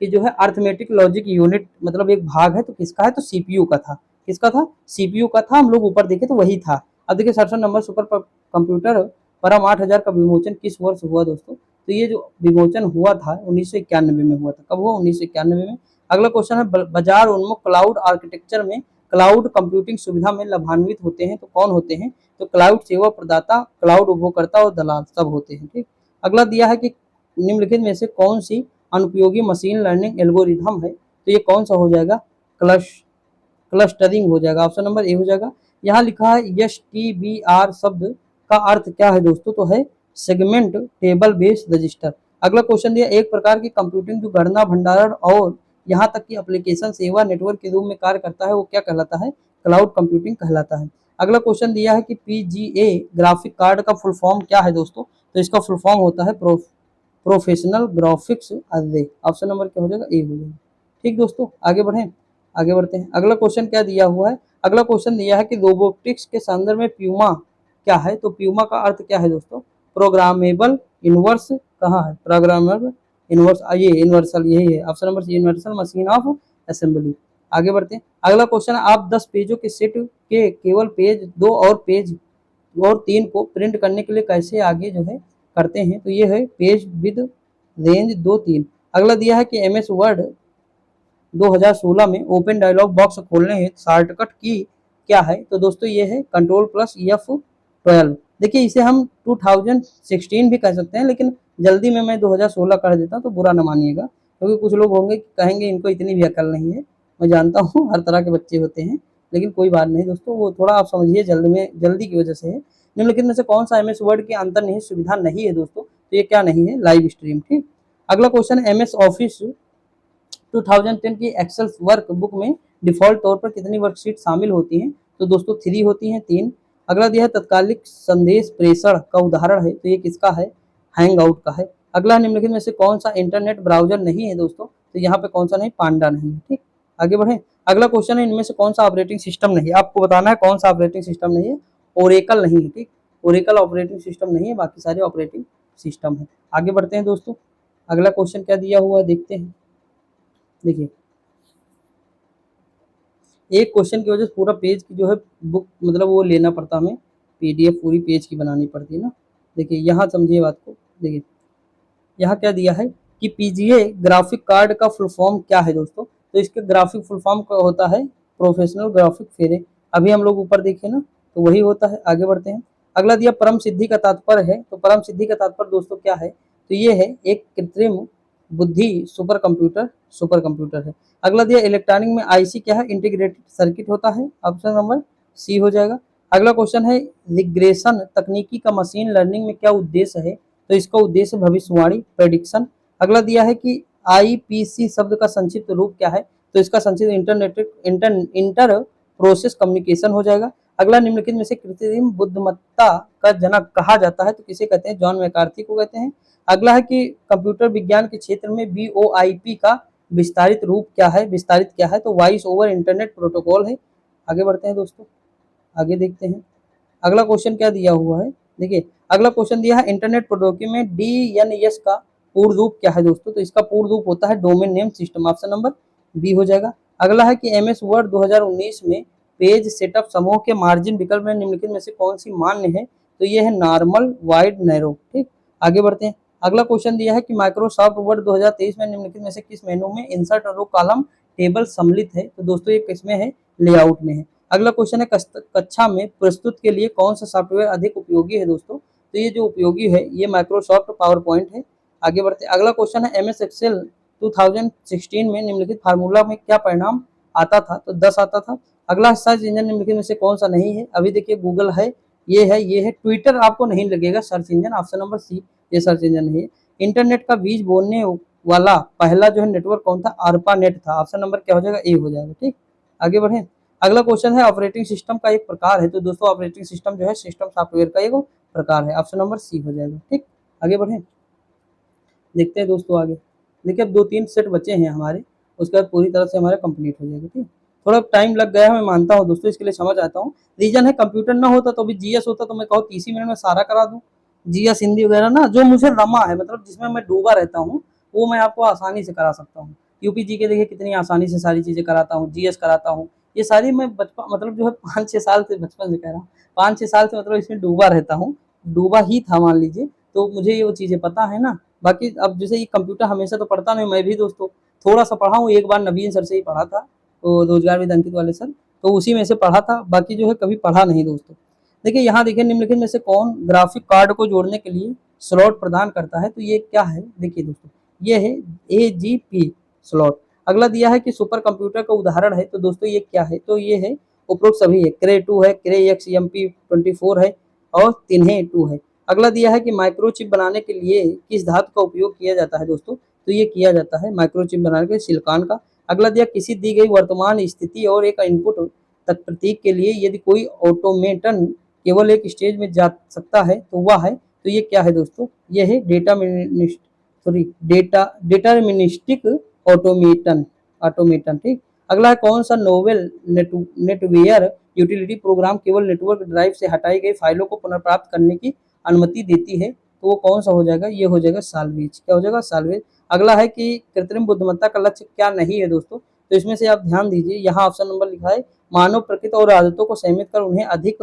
कि जो है अर्थमेटिक लॉजिक यूनिट मतलब एक भाग है, तो किसका है, तो सीपीयू का था। किसका था, सीपीयू का था, हम लोग ऊपर देखे तो वही था। अब देखिए 67 नंबर सुपर कंप्यूटर परम 8000 का विमोचन किस वर्ष हुआ दोस्तों, तो ये जो विमोचन हुआ था 1991 में हुआ था। कब हुआ, 1991 में। अगला क्वेश्चन है बाजार उन्मुख क्लाउड आर्किटेक्चर में क्लाउड कंप्यूटिंग सुविधा में लाभान्वित होते हैं, तो कौन होते हैं, तो क्लाउड सेवा प्रदाता, क्लाउड उपभोक्ता और दलाल सब होते हैं। ठीक, अगला दिया है कि निम्नलिखित में से कौन सी अनुपयोगी मशीन लर्निंग एल्गोरिथम है, तो ये कौन सा हो जाएगा, क्लस्टरिंग हो जाएगा, ऑप्शन नंबर ए हो जाएगा। यहाँ लिखा है STBR शब्द का अर्थ क्या है दोस्तों, तो है सेगमेंट टेबल बेस्ड रजिस्टर। अगला क्वेश्चन दिया एक प्रकार की कंप्यूटिंग जो गणना भंडारण और यहाँ तक कि एप्लीकेशन सेवा नेटवर्क के रूप में कार्य करता है वो क्या कहलाता है, क्लाउड कंप्यूटिंग कहलाता है। अगला क्वेश्चन दिया है कि PGA ग्राफिक कार्ड का फुल फॉर्म क्या है दोस्तों, तो इसका फुल फॉर्म होता है professional graphics array, option number क्या हो जाएगा, ए हो जाएगा। ठीक दोस्तों, आगे बढ़ें, आगे बढ़ते हैं। अगला क्वेश्चन क्या दिया हुआ है, अगला क्वेश्चन दिया है कि रोबोटिक्स के संदर्भ में प्यूमा क्या है, तो प्यूमा का अर्थ क्या है दोस्तों, प्रोग्रामेबल इनवर्स, कहाँ है प्रोग्रामेबल इनवर्स, ये यूनिवर्सल यही है, option number universal machine of assembly. आगे बढ़ते हैं। अगला क्वेश्चन है, आप 10 पेजों के सेट के केवल पेज 2 और पेज और 3 को प्रिंट करने के लिए कैसे आगे जो है करते हैं? तो ये है पेज विद रेंज 2 3। अगला दिया है कि एमएस वर्ड 2016 में ओपन डायलॉग बॉक्स खोलने हेतु शॉर्टकट की क्या है? तो दोस्तों ये है कंट्रोल प्लस F12। देखिए इसे हम 2016 भी कह सकते हैं, लेकिन जल्दी में मैं 2016 कर देता हूँ, तो बुरा ना मानिएगा, क्योंकि कुछ लोग होंगे कहेंगे इनको इतनी भी अकल नहीं है। मैं जानता हूँ हर तरह के बच्चे होते हैं, लेकिन कोई बात नहीं दोस्तों, वो थोड़ा आप समझिए जल्दी की वजह से है। निम्नलिखित में से कौन सा एमएस वर्ड की अंतर्निहित सुविधा नहीं है दोस्तों? तो ये क्या नहीं है? Live stream. ठीक। अगला क्वेश्चन, एमएस ऑफिस 2010 की एक्सेल वर्क बुक में डिफॉल्ट तौर पर कितनी वर्कशीट शामिल होती हैं? तो दोस्तों 3 होती हैं, 3। अगला दिया है तत्कालिक संदेश प्रेषण का उदाहरण है, तो ये किसका है? हैंग आउट का है। अगला निम्नलिखित में से कौन सा इंटरनेट ब्राउजर नहीं है दोस्तों? तो यहाँ पे कौन सा नहीं? पांडा नहीं है। ठीक। आगे बढ़े। अगला क्वेश्चन है, इनमें से कौन सा ऑपरेटिंग सिस्टम नहीं है? आपको बताना है कौन सा ऑपरेटिंग सिस्टम नहीं है। ओरेकल नहीं है। ठीक। ओरेकल ऑपरेटिंग सिस्टम नहीं है, बाकी सारे ऑपरेटिंग सिस्टम है। आगे बढ़ते हैं दोस्तों, अगला क्वेश्चन क्या दिया हुआ है देखते हैं। देखिए एक क्वेश्चन की वजह से पूरा पेज की जो है बुक मतलब वो लेना पड़ता हमें, पीडीएफ पूरी पेज की बनानी पड़ती है ना। देखिए यहाँ समझिए बात को। देखिए यहाँ क्या दिया है कि पीजीए ग्राफिक कार्ड का फुल फॉर्म क्या है दोस्तों? तो इसके ग्राफिक फुल फॉर्म का होता है प्रोफेशनल ग्राफिक फेरे। अभी हम लोग ऊपर देखे ना, तो वही होता है। आगे बढ़ते हैं। अगला दिया परम सिद्धि का तात्पर्य है, तो परम सिद्धि का तात्पर्य दोस्तों क्या है? तो ये है एक कृत्रिम बुद्धि सुपर कंप्यूटर है। अगला दिया इलेक्ट्रॉनिक में आईसी क्या है? इंटीग्रेटेड सर्किट होता है। ऑप्शन नंबर सी हो जाएगा। अगला क्वेश्चन है, रिग्रेशन तकनीकी का मशीन लर्निंग में क्या उद्देश्य है? तो इसका उद्देश्य भविष्यवाणी प्रेडिक्शन। अगला दिया है कि आईपीसी शब्द का संक्षिप्त रूप क्या है? तो इसका संक्षिप्त इंटर प्रोसेस कम्युनिकेशन हो जाएगा। अगला निम्नलिखित में से कृत्रिम बुद्धिमत्ता का जनक कहा जाता है, तो किसे कहते हैं? जॉन मैकार्थी को कहते हैं। अगला है कि कंप्यूटर विज्ञान के क्षेत्र में वीओआईपी का विस्तारित रूप क्या है? विस्तारित क्या है? तो वॉइस ओवर इंटरनेट प्रोटोकॉल है। आगे बढ़ते हैं दोस्तों, आगे देखते हैं अगला क्वेश्चन क्या दिया हुआ है। देखिए अगला क्वेश्चन दिया है इंटरनेट प्रोटोकॉल में डीएनएस का पूर्ण रूप क्या है दोस्तों? तो इसका पूर्ण रूप होता है domain name system. Option number B हो जाएगा। अगला है कि एमएस वर्ड 2019 में पेज सेटअप समूह के मार्जिन विकल्प में निम्नलिखित में से कौन सी मान्य है? तो ये है नॉर्मल वाइड नैरो। ठीक। आगे बढ़ते हैं। अगला क्वेश्चन दिया है कि माइक्रोसॉफ्ट वर्ड 2023 में निम्नलिखित में से किस मेनू में इंसर्ट रो कॉलम टेबल सम्मिलित है? तो दोस्तों ये किसमें है? लेआउट में है। अगला क्वेश्चन है कक्षा में प्रस्तुत के लिए कौन सा सॉफ्टवेयर अधिक उपयोगी है दोस्तों? तो ये जो उपयोगी है ये माइक्रोसॉफ्ट पावर पॉइंट है। आगे बढ़ते हैं। अगला क्वेश्चन है एमएस एक्सेल 2016 में निम्नलिखित फार्मूला में क्या परिणाम आता था? तो 10 आता था। अगला सर्च इंजन निम्नलिखित में से कौन सा नहीं है? अभी देखिए गूगल है, ये है ट्विटर आपको नहीं लगेगा search engine. Option number C, ये सर्च इंजन नहीं है। इंटरनेट का बीज बोलने वाला पहला जो है नेटवर्क कौन था? आरपा नेट था। ऑप्शन नंबर क्या हो जाएगा? ए हो जाएगा। ठीक। आगे बढ़े। अगला क्वेश्चन है ऑपरेटिंग सिस्टम का एक प्रकार है, तो दोस्तों ऑपरेटिंग सिस्टम जो है सिस्टम सॉफ्टवेयर का एक प्रकार है। ऑप्शन नंबर सी हो जाएगा। ठीक। आगे बढ़े, देखते हैं दोस्तों आगे। देखिए अब 2-3 सेट बचे हैं हमारे, उसके बाद पूरी तरह से हमारा कंप्लीट हो जाएगा। ठीक। थोड़ा टाइम लग गया है, मैं मानता हूँ दोस्तों, इसके लिए समझ आता हूँ। रीजन है कंप्यूटर ना होता तो अभी जीएस होता, तो मैं कहूँ 30 ही मिनट में सारा करा दूँ। जीएस हिंदी वगैरह ना जो मुझे रमा है, मतलब जिसमें मैं डूबा रहता हूँ, वो मैं आपको आसानी से करा सकता हूँ। यूपी जी के देखिए कितनी आसानी से सारी चीज़ें कराता हूँ, जीएस कराता हूँ। ये सारी मैं बचपन मतलब जो है 5-6 साल से, बचपन से कह रहा हूँ, 5-6 साल से मतलब इसमें डूबा रहता हूँ, डूबा ही था मान लीजिए। तो मुझे ये वो चीज़ें पता है ना। बाकी अब जैसे ये कंप्यूटर हमेशा तो पढ़ता नहीं, मैं भी दोस्तों थोड़ा सा पढ़ा हूँ। एक बार नवीन सर से ही पढ़ा था, तो रोजगार विद अंकित वाले सर, तो उसी में से पढ़ा था। बाकी जो है कभी पढ़ा नहीं दोस्तों। देखिए यहाँ देखिए निम्नलिखित में से कौन ग्राफिक कार्ड को जोड़ने के लिए स्लॉट प्रदान करता है? तो ये क्या है? देखिए दोस्तों ये है AGP स्लॉट। अगला दिया है कि सुपर कंप्यूटर का उदाहरण है, तो दोस्तों ये क्या है? तो ये है उपरोक्त सभी है, क्रे 2 है, क्रे XMP24 है और तिन्हे 2 है। अगला दिया है कि माइक्रोचिप बनाने के लिए किस धातु का उपयोग किया जाता है दोस्तों? तो ये किया जाता है माइक्रोचिप बनाने के सिलिकॉन का। अगला दिया किसी दी गई वर्तमान स्थिति और एक इनपुट तक प्रतीक के लिए यदि कोई ऑटोमेटन केवल एक स्टेज में जा सकता है तो वह है, तो ये क्या है दोस्तों? ये है डेटरमिनिस्टिक ऑटोमेटन। ठीक। अगला है कौन सा नोवेल नेटवेयर यूटिलिटी प्रोग्राम केवल नेटवर्क ड्राइव से हटाई गई फाइलों को पुनर्प्राप्त करने की अनुमति देती है? तो वो कौन सा हो जाएगा? ये हो जाएगा साल्वेज। क्या हो जाएगा? साल्वेज। अगला है कि कृत्रिम बुद्धिमत्ता का लक्ष्य क्या नहीं है दोस्तों? तो इसमें से आप ध्यान दीजिए, यहाँ ऑप्शन नंबर लिखा है मानव प्रकृति और आदतों को सहमित कर उन्हें अधिक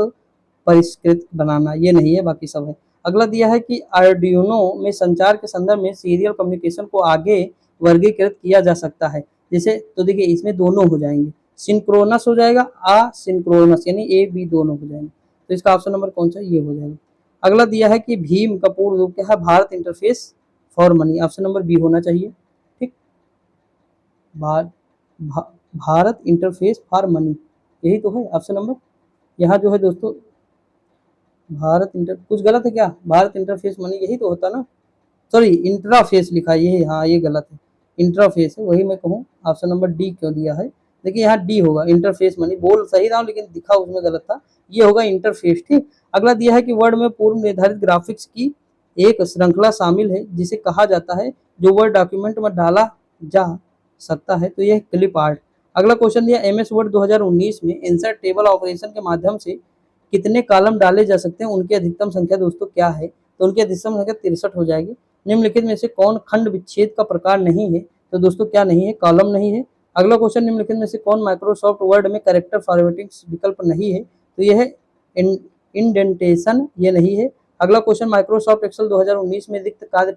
परिष्कृत बनाना, ये नहीं है, बाकी सब है। अगला दिया है कि आर्डिनो में संचार के संदर्भ में सीरियल कम्युनिकेशन को आगे वर्गीकृत किया जा सकता है। जैसे तो देखिए इसमें दोनों हो जाएंगे, सिंक्रोनस हो जाएगा, असिंक्रोनस, यानी ए बी दोनों हो जाएंगे। तो इसका ऑप्शन नंबर कौन सा, ये हो जाएगा। अगला दिया है कि भीम का पूर्ण रूप क्या है, Bharat interface for money, option number B होना चाहिए। ठीक, भारत इंटरफेस फॉर मनी, यही तो है ऑप्शन नंबर। यहाँ जो है दोस्तों भारत इंटर, कुछ गलत है क्या, भारत इंटरफेस मनी यही तो होता ना, सॉरी इंट्राफेस लिखा है ये, हाँ ये गलत है, इंट्राफेस है, वही मैं कहूँ ऑप्शन नंबर डी क्यों दिया है। देखिए यहाँ डी होगा, इंटरफेस मनी बोल सही रहा हूँ लेकिन दिखा उसमें गलत था, ये होगा इंटरफेस। ठीक, अगला दिया है कि वर्ड में पूर्व निर्धारित ग्राफिक्स की एक श्रृंखला शामिल है जिसे कहा जाता है, जो वर्ड डॉक्यूमेंट में डाला जा सकता है, तो यह क्लिप आर्ट। अगला क्वेश्चन दिया MS वर्ड 2019 में इंसर्ट टेबल ऑपरेशन के माध्यम से कितने कॉलम डाले जा सकते हैं, उनकी अधिकतम संख्या दोस्तों क्या है, तो उनकी अधिकतम संख्या 63 हो जाएगी। निम्नलिखित में से कौन खंड विच्छेद का प्रकार नहीं है, तो दोस्तों क्या नहीं है, कॉलम नहीं है। अगला क्वेश्चन निम्नलिखित में से कौन माइक्रोसॉफ्ट वर्ड में कैरेक्टर फॉर्मेटिंग विकल्प नहीं है, तो यह है इंडेंटेशन, ये नहीं है। अगला क्वेश्चन माइक्रोसॉफ्ट एक्सेल 2019 में रिक्त कार्य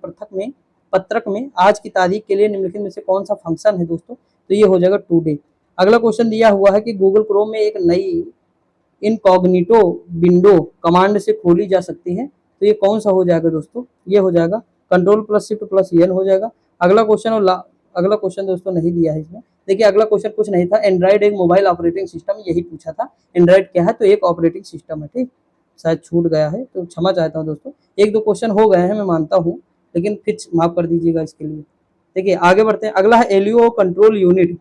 पत्रक में आज की तारीख के लिए निम्नलिखित में से कौन सा फंक्शन है दोस्तों, तो ये हो जाएगा टुडे। अगला क्वेश्चन दिया हुआ है कि गूगल क्रोम में एक नई इनकॉग्निटो विंडो कमांड से खोली जा सकती है, तो ये कौन सा हो जाएगा दोस्तों, ये हो जाएगा Ctrl+Shift+N हो जाएगा। अगला क्वेश्चन और अगला क्वेश्चन दोस्तों नहीं दिया है इसमें। देखिए अगला क्वेश्चन कुछ नहीं था, एंड्रॉइड एक मोबाइल ऑपरेटिंग सिस्टम, यही पूछा था। एंड्रॉइड क्या है, तो एक ऑपरेटिंग सिस्टम है। ठीक, शायद छूट गया है तो क्षमा चाहता हूँ दोस्तों, एक दो क्वेश्चन हो गए हैं मैं मानता हूँ, लेकिन फिर माफ कर दीजिएगा इसके लिए। देखिए आगे बढ़ते हैं, अगला है एलईओ कंट्रोल यूनिट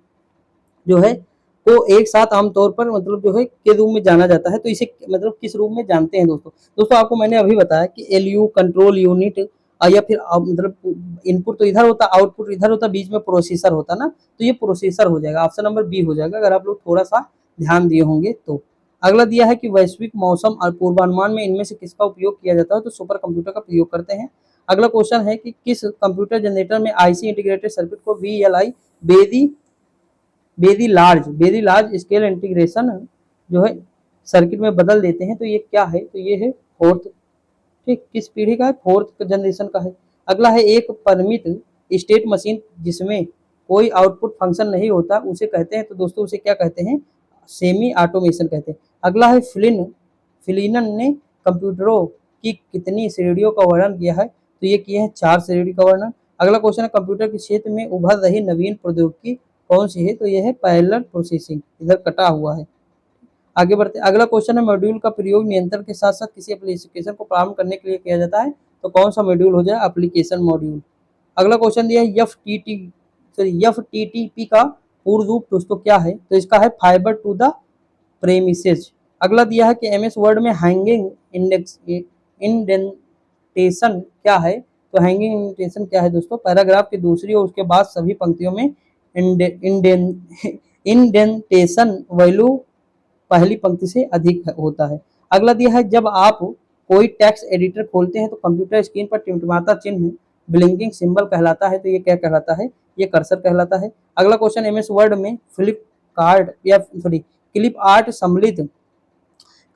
जो है को एक साथ आमतौर पर मतलब जो है के रूप में जाना जाता है, तो इसे मतलब किस रूप में जानते हैं दोस्तों। दोस्तों आपको मैंने अभी बताया कि एलयू कंट्रोल यूनिट या फिर मतलब इनपुट तो इधर होता, आउटपुट इधर होता, बीच में प्रोसेसर होता ना, तो ये प्रोसेसर हो जाएगा, ऑप्शन नंबर बी हो जाएगा, अगर आप लोग थोड़ा सा ध्यान दिए होंगे तो। अगला दिया है कि वैश्विक मौसम और पूर्वानुमान में इनमें से किसका उपयोग किया जाता है, तो सुपर कंप्यूटर का प्रयोग करते हैं। अगला क्वेश्चन है कि किस कंप्यूटर जनरेटर में आईसी इंटीग्रेटेड सर्किट को VLI very large scale integration जो है सर्किट में बदल देते हैं, तो ये क्या है, तो ये है फोर्थ। ठीक, किस पीढ़ी का है, फोर्थ जनरेशन का है। अगला है एक परिमित स्टेट मशीन जिसमें कोई आउटपुट फंक्शन नहीं होता उसे कहते हैं, तो दोस्तों उसे क्या कहते हैं, सेमी ऑटोमेशन कहते हैं। अगला है फिलिनन ने कंप्यूटरों की कितनी श्रेणियों का वर्णन किया है, तो ये किए हैं 4 श्रेणी का वर्णन। अगला क्वेश्चन है कंप्यूटर के क्षेत्र में उभर रही नवीन प्रौद्योगिकी कौन सी है, तो यह है पैरेलल प्रोसेसिंग, इधर कटा हुआ है। आगे बढ़ते, अगला क्वेश्चन है मॉड्यूल का प्रयोग नियंत्रण के साथ साथ किसी एप्लीकेशन को प्रारंभ करने के लिए किया जाता है, तो कौन सा मॉड्यूल हो जाए, एप्लीकेशन मॉड्यूल। अगला क्वेश्चन दिया है FTTP का पूर्ण रूप दोस्तों क्या है, तो इसका है फाइबर टू द प्रेमिसेस। अगला दिया है कि MS वर्ड में हैंगिंग इंडेंटेशन क्या है, तो हैंगिंग इंडेंटेशन क्या है दोस्तों, पैराग्राफ की दूसरी और उसके बाद सभी पंक्तियों में इंडेंटेशन वैल्यू पहली पंक्ति से अधिक होता है। अगला दिया है जब आप कोई टेक्स्ट एडिटर खोलते हैं तो कंप्यूटर स्क्रीन पर टिमटिमाता चिन्ह ब्लिंकिंग सिंबल कहलाता है, तो ये क्या कहलाता है, ये कर्सर कहलाता है। अगला क्वेश्चन MS वर्ड में क्लिप आर्ट सम्मिलित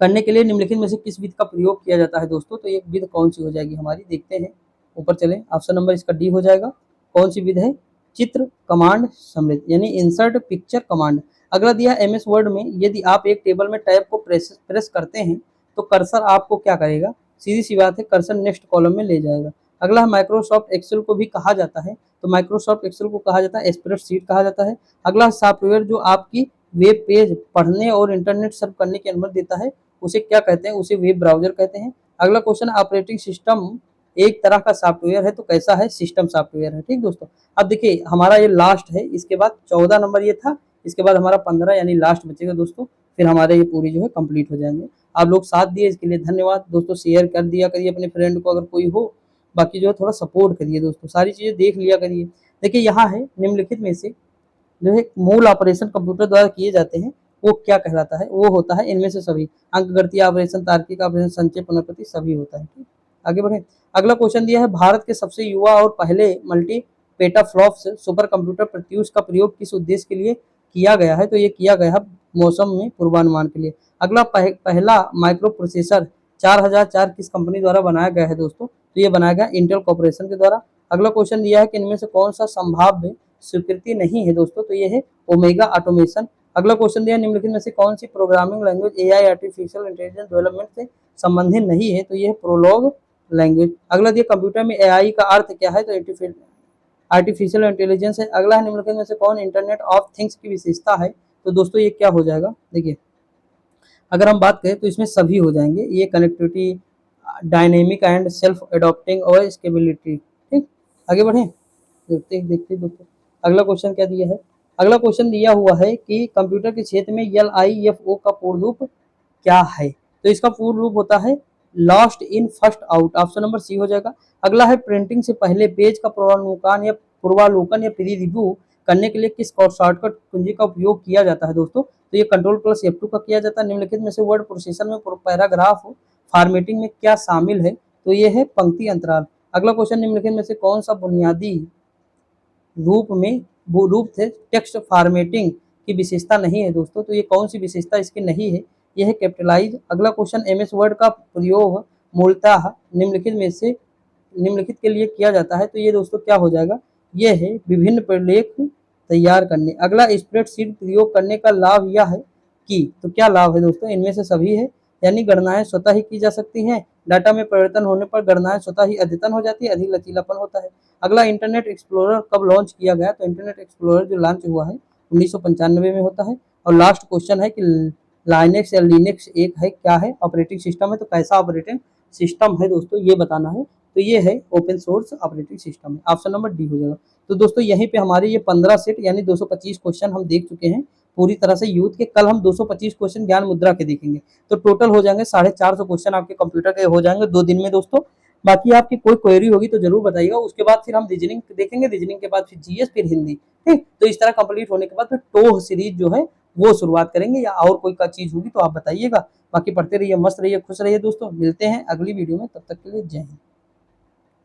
करने के लिए निम्नलिखित में से किस विधि का प्रयोग किया जाता है दोस्तों, तो ये विधि कौन सी हो जाएगी हमारी, देखते हैं, ऊपर चले, ऑप्शन नंबर इसका डी हो जाएगा। कौन सी विधि है, चित्र कमांड सम्मिलित, यानी इंसर्ट पिक्चर कमांड। अगला दिया MS वर्ड में यदि आप एक टेबल में टैब को प्रेस करते हैं तो कर्सर आपको क्या करेगा, सीधी सी बात है, कर्सर नेक्स्ट कॉलम में ले जाएगा। अगला है माइक्रोसॉफ्ट एक्सेल को भी कहा जाता है, तो माइक्रोसॉफ्ट एक्सेल को कहा जाता है स्प्रेडशीट कहा जाता है। अगला सॉफ्टवेयर जो आपकी वेब पेज पढ़ने और इंटरनेट सर्फ करने की अनुमति देता है उसे क्या कहते हैं, उसे वेब ब्राउजर कहते हैं। अगला क्वेश्चन ऑपरेटिंग सिस्टम एक तरह का सॉफ्टवेयर है, तो कैसा है, सिस्टम सॉफ्टवेयर है। ठीक दोस्तों, अब देखिए हमारा ये लास्ट है, इसके बाद 14 नंबर ये था, इसके बाद हमारा 15 यानी लास्ट बचेगा दोस्तों, फिर हमारे ये पूरी जो है कंप्लीट हो जाएंगे। आप लोग साथ दिए इसके लिए धन्यवाद दोस्तों, शेयर कर दिया करिए अपने फ्रेंड को अगर कोई हो, बाकी जो है थोड़ा सपोर्ट करिए दोस्तों, सारी चीज़ें देख लिया करिए। देखिए यहाँ है निम्नलिखित में से जो है मूल ऑपरेशन कंप्यूटर द्वारा किए जाते हैं वो क्या कहलाता है, वो होता है इनमें से सभी, अंकगणितीय ऑपरेशन, तार्किक ऑपरेशन, संचय, पुनर्प्रति, सभी होता है। ठीक, आगे बढ़े। अगला क्वेश्चन दिया है भारत के सबसे युवा और पहले multi petaflops super computer Pratyush का प्रयोग किस उद्देश्य के लिए किया गया है, तो ये किया गया है मौसम में पूर्वानुमान के लिए। अगला पहला माइक्रो प्रोसेसर 4004 किस कंपनी द्वारा बनाया गया है दोस्तों? तो ये बनाया गया इंटेल कॉर्पोरेशन के द्वारा। अगला क्वेश्चन दिया है कि इनमें से कौन सा संभाव्य स्वीकृति नहीं है दोस्तों? तो ये है ओमेगा ऑटोमेशन। अगला क्वेश्चन दिया निम्नलिखित में से कौन सी programming language AI artificial intelligence development से संबंधित नहीं है? तो ये है प्रोलॉग लैंग्वेज। अगला दिया कंप्यूटर में एआई का अर्थ क्या है? तो आर्टिफिशियल इंटेलिजेंस है। अगला है निम्नलिखित में से कौन इंटरनेट ऑफ थिंग्स की विशेषता है? तो दोस्तों ये क्या हो जाएगा? देखिए, अगर हम बात करें तो इसमें सभी हो जाएंगे, ये connectivity, dynamic and self adopting और स्केबिलिटी। ठीक, आगे बढ़े, देखते दोस्तों अगला क्वेश्चन क्या दिया है। अगला क्वेश्चन दिया हुआ है कि कंप्यूटर के क्षेत्र में LIFO का पूर्ण रूप क्या है? तो इसका पूर्ण रूप होता है last in first out. Option number C हो जाएगा। अगला है प्रिंटिंग से पहले पेज का पूर्वावलोकन या प्री रिव्यू करने के लिए किस शॉर्टकट कुंजी का उपयोग किया जाता है दोस्तों? तो ये Ctrl+F2 का किया जाता है। निम्नलिखित में से वर्ड प्रोसेसर में पैराग्राफ फॉर्मेटिंग में क्या शामिल है? तो ये है पंक्ति अंतराल। अगला क्वेश्चन निम्नलिखित में से कौन सा बुनियादी रूप थे टेक्स्ट फॉर्मेटिंग की विशेषता नहीं है दोस्तों? तो ये कौन सी विशेषता इसकी नहीं है? यह है कैपिटलाइज। अगला क्वेश्चन MS वर्ड का प्रयोग मूलतः निम्नलिखित के लिए किया जाता है। तो ये दोस्तों क्या हो जाएगा? ये है विभिन्न प्रलेख तैयार करने। अगला स्प्रेडशीट प्रयोग करने का लाभ यह है कि, तो क्या लाभ है दोस्तों? इनमें से सभी है, यानी गणनाएं स्वतः ही की जा सकती हैं, डाटा में परिवर्तन होने पर गणनाएं स्वतः ही अद्यतन हो जाती है, अधिक लचीलापन होता है। अगला इंटरनेट एक्सप्लोरर कब लॉन्च किया गया? तो इंटरनेट एक्सप्लोरर जो लॉन्च हुआ है 1995 में होता है। और लास्ट क्वेश्चन है कि लाइनेक्स या लिनक्स एक है, क्या है? ऑपरेटिंग सिस्टम है। तो कैसा ऑपरेटिंग सिस्टम है दोस्तों, ये बताना है। तो ये है ओपन सोर्स ऑपरेटिंग सिस्टम है। ऑप्शन नंबर डी हो जाएगा। तो दोस्तों यहीं पे हमारे ये 15 सेट यानी 225 क्वेश्चन हम देख चुके हैं पूरी तरह से यूथ के। कल हम 225 क्वेश्चन ज्ञान मुद्रा के देखेंगे, तो टोटल हो जाएंगे 450 क्वेश्चन आपके कंप्यूटर के हो जाएंगे 2 दिन में दोस्तों। बाकी आपकी कोई क्वेरी होगी तो जरूर बताइएगा। उसके बाद फिर हम रीजनिंग देखेंगे, रीजनिंग के बाद फिर जीएस, फिर हिंदी। ठीक, तो इस तरह कंप्लीट होने के बाद फिर टोह सीरीज जो है वो शुरुआत करेंगे, या और कोई का चीज होगी तो आप बताइएगा। बाकी पढ़ते रहिए, मस्त रहिए, खुश रहिए दोस्तों। मिलते हैं अगली वीडियो में, तब तक के लिए जय हिंद।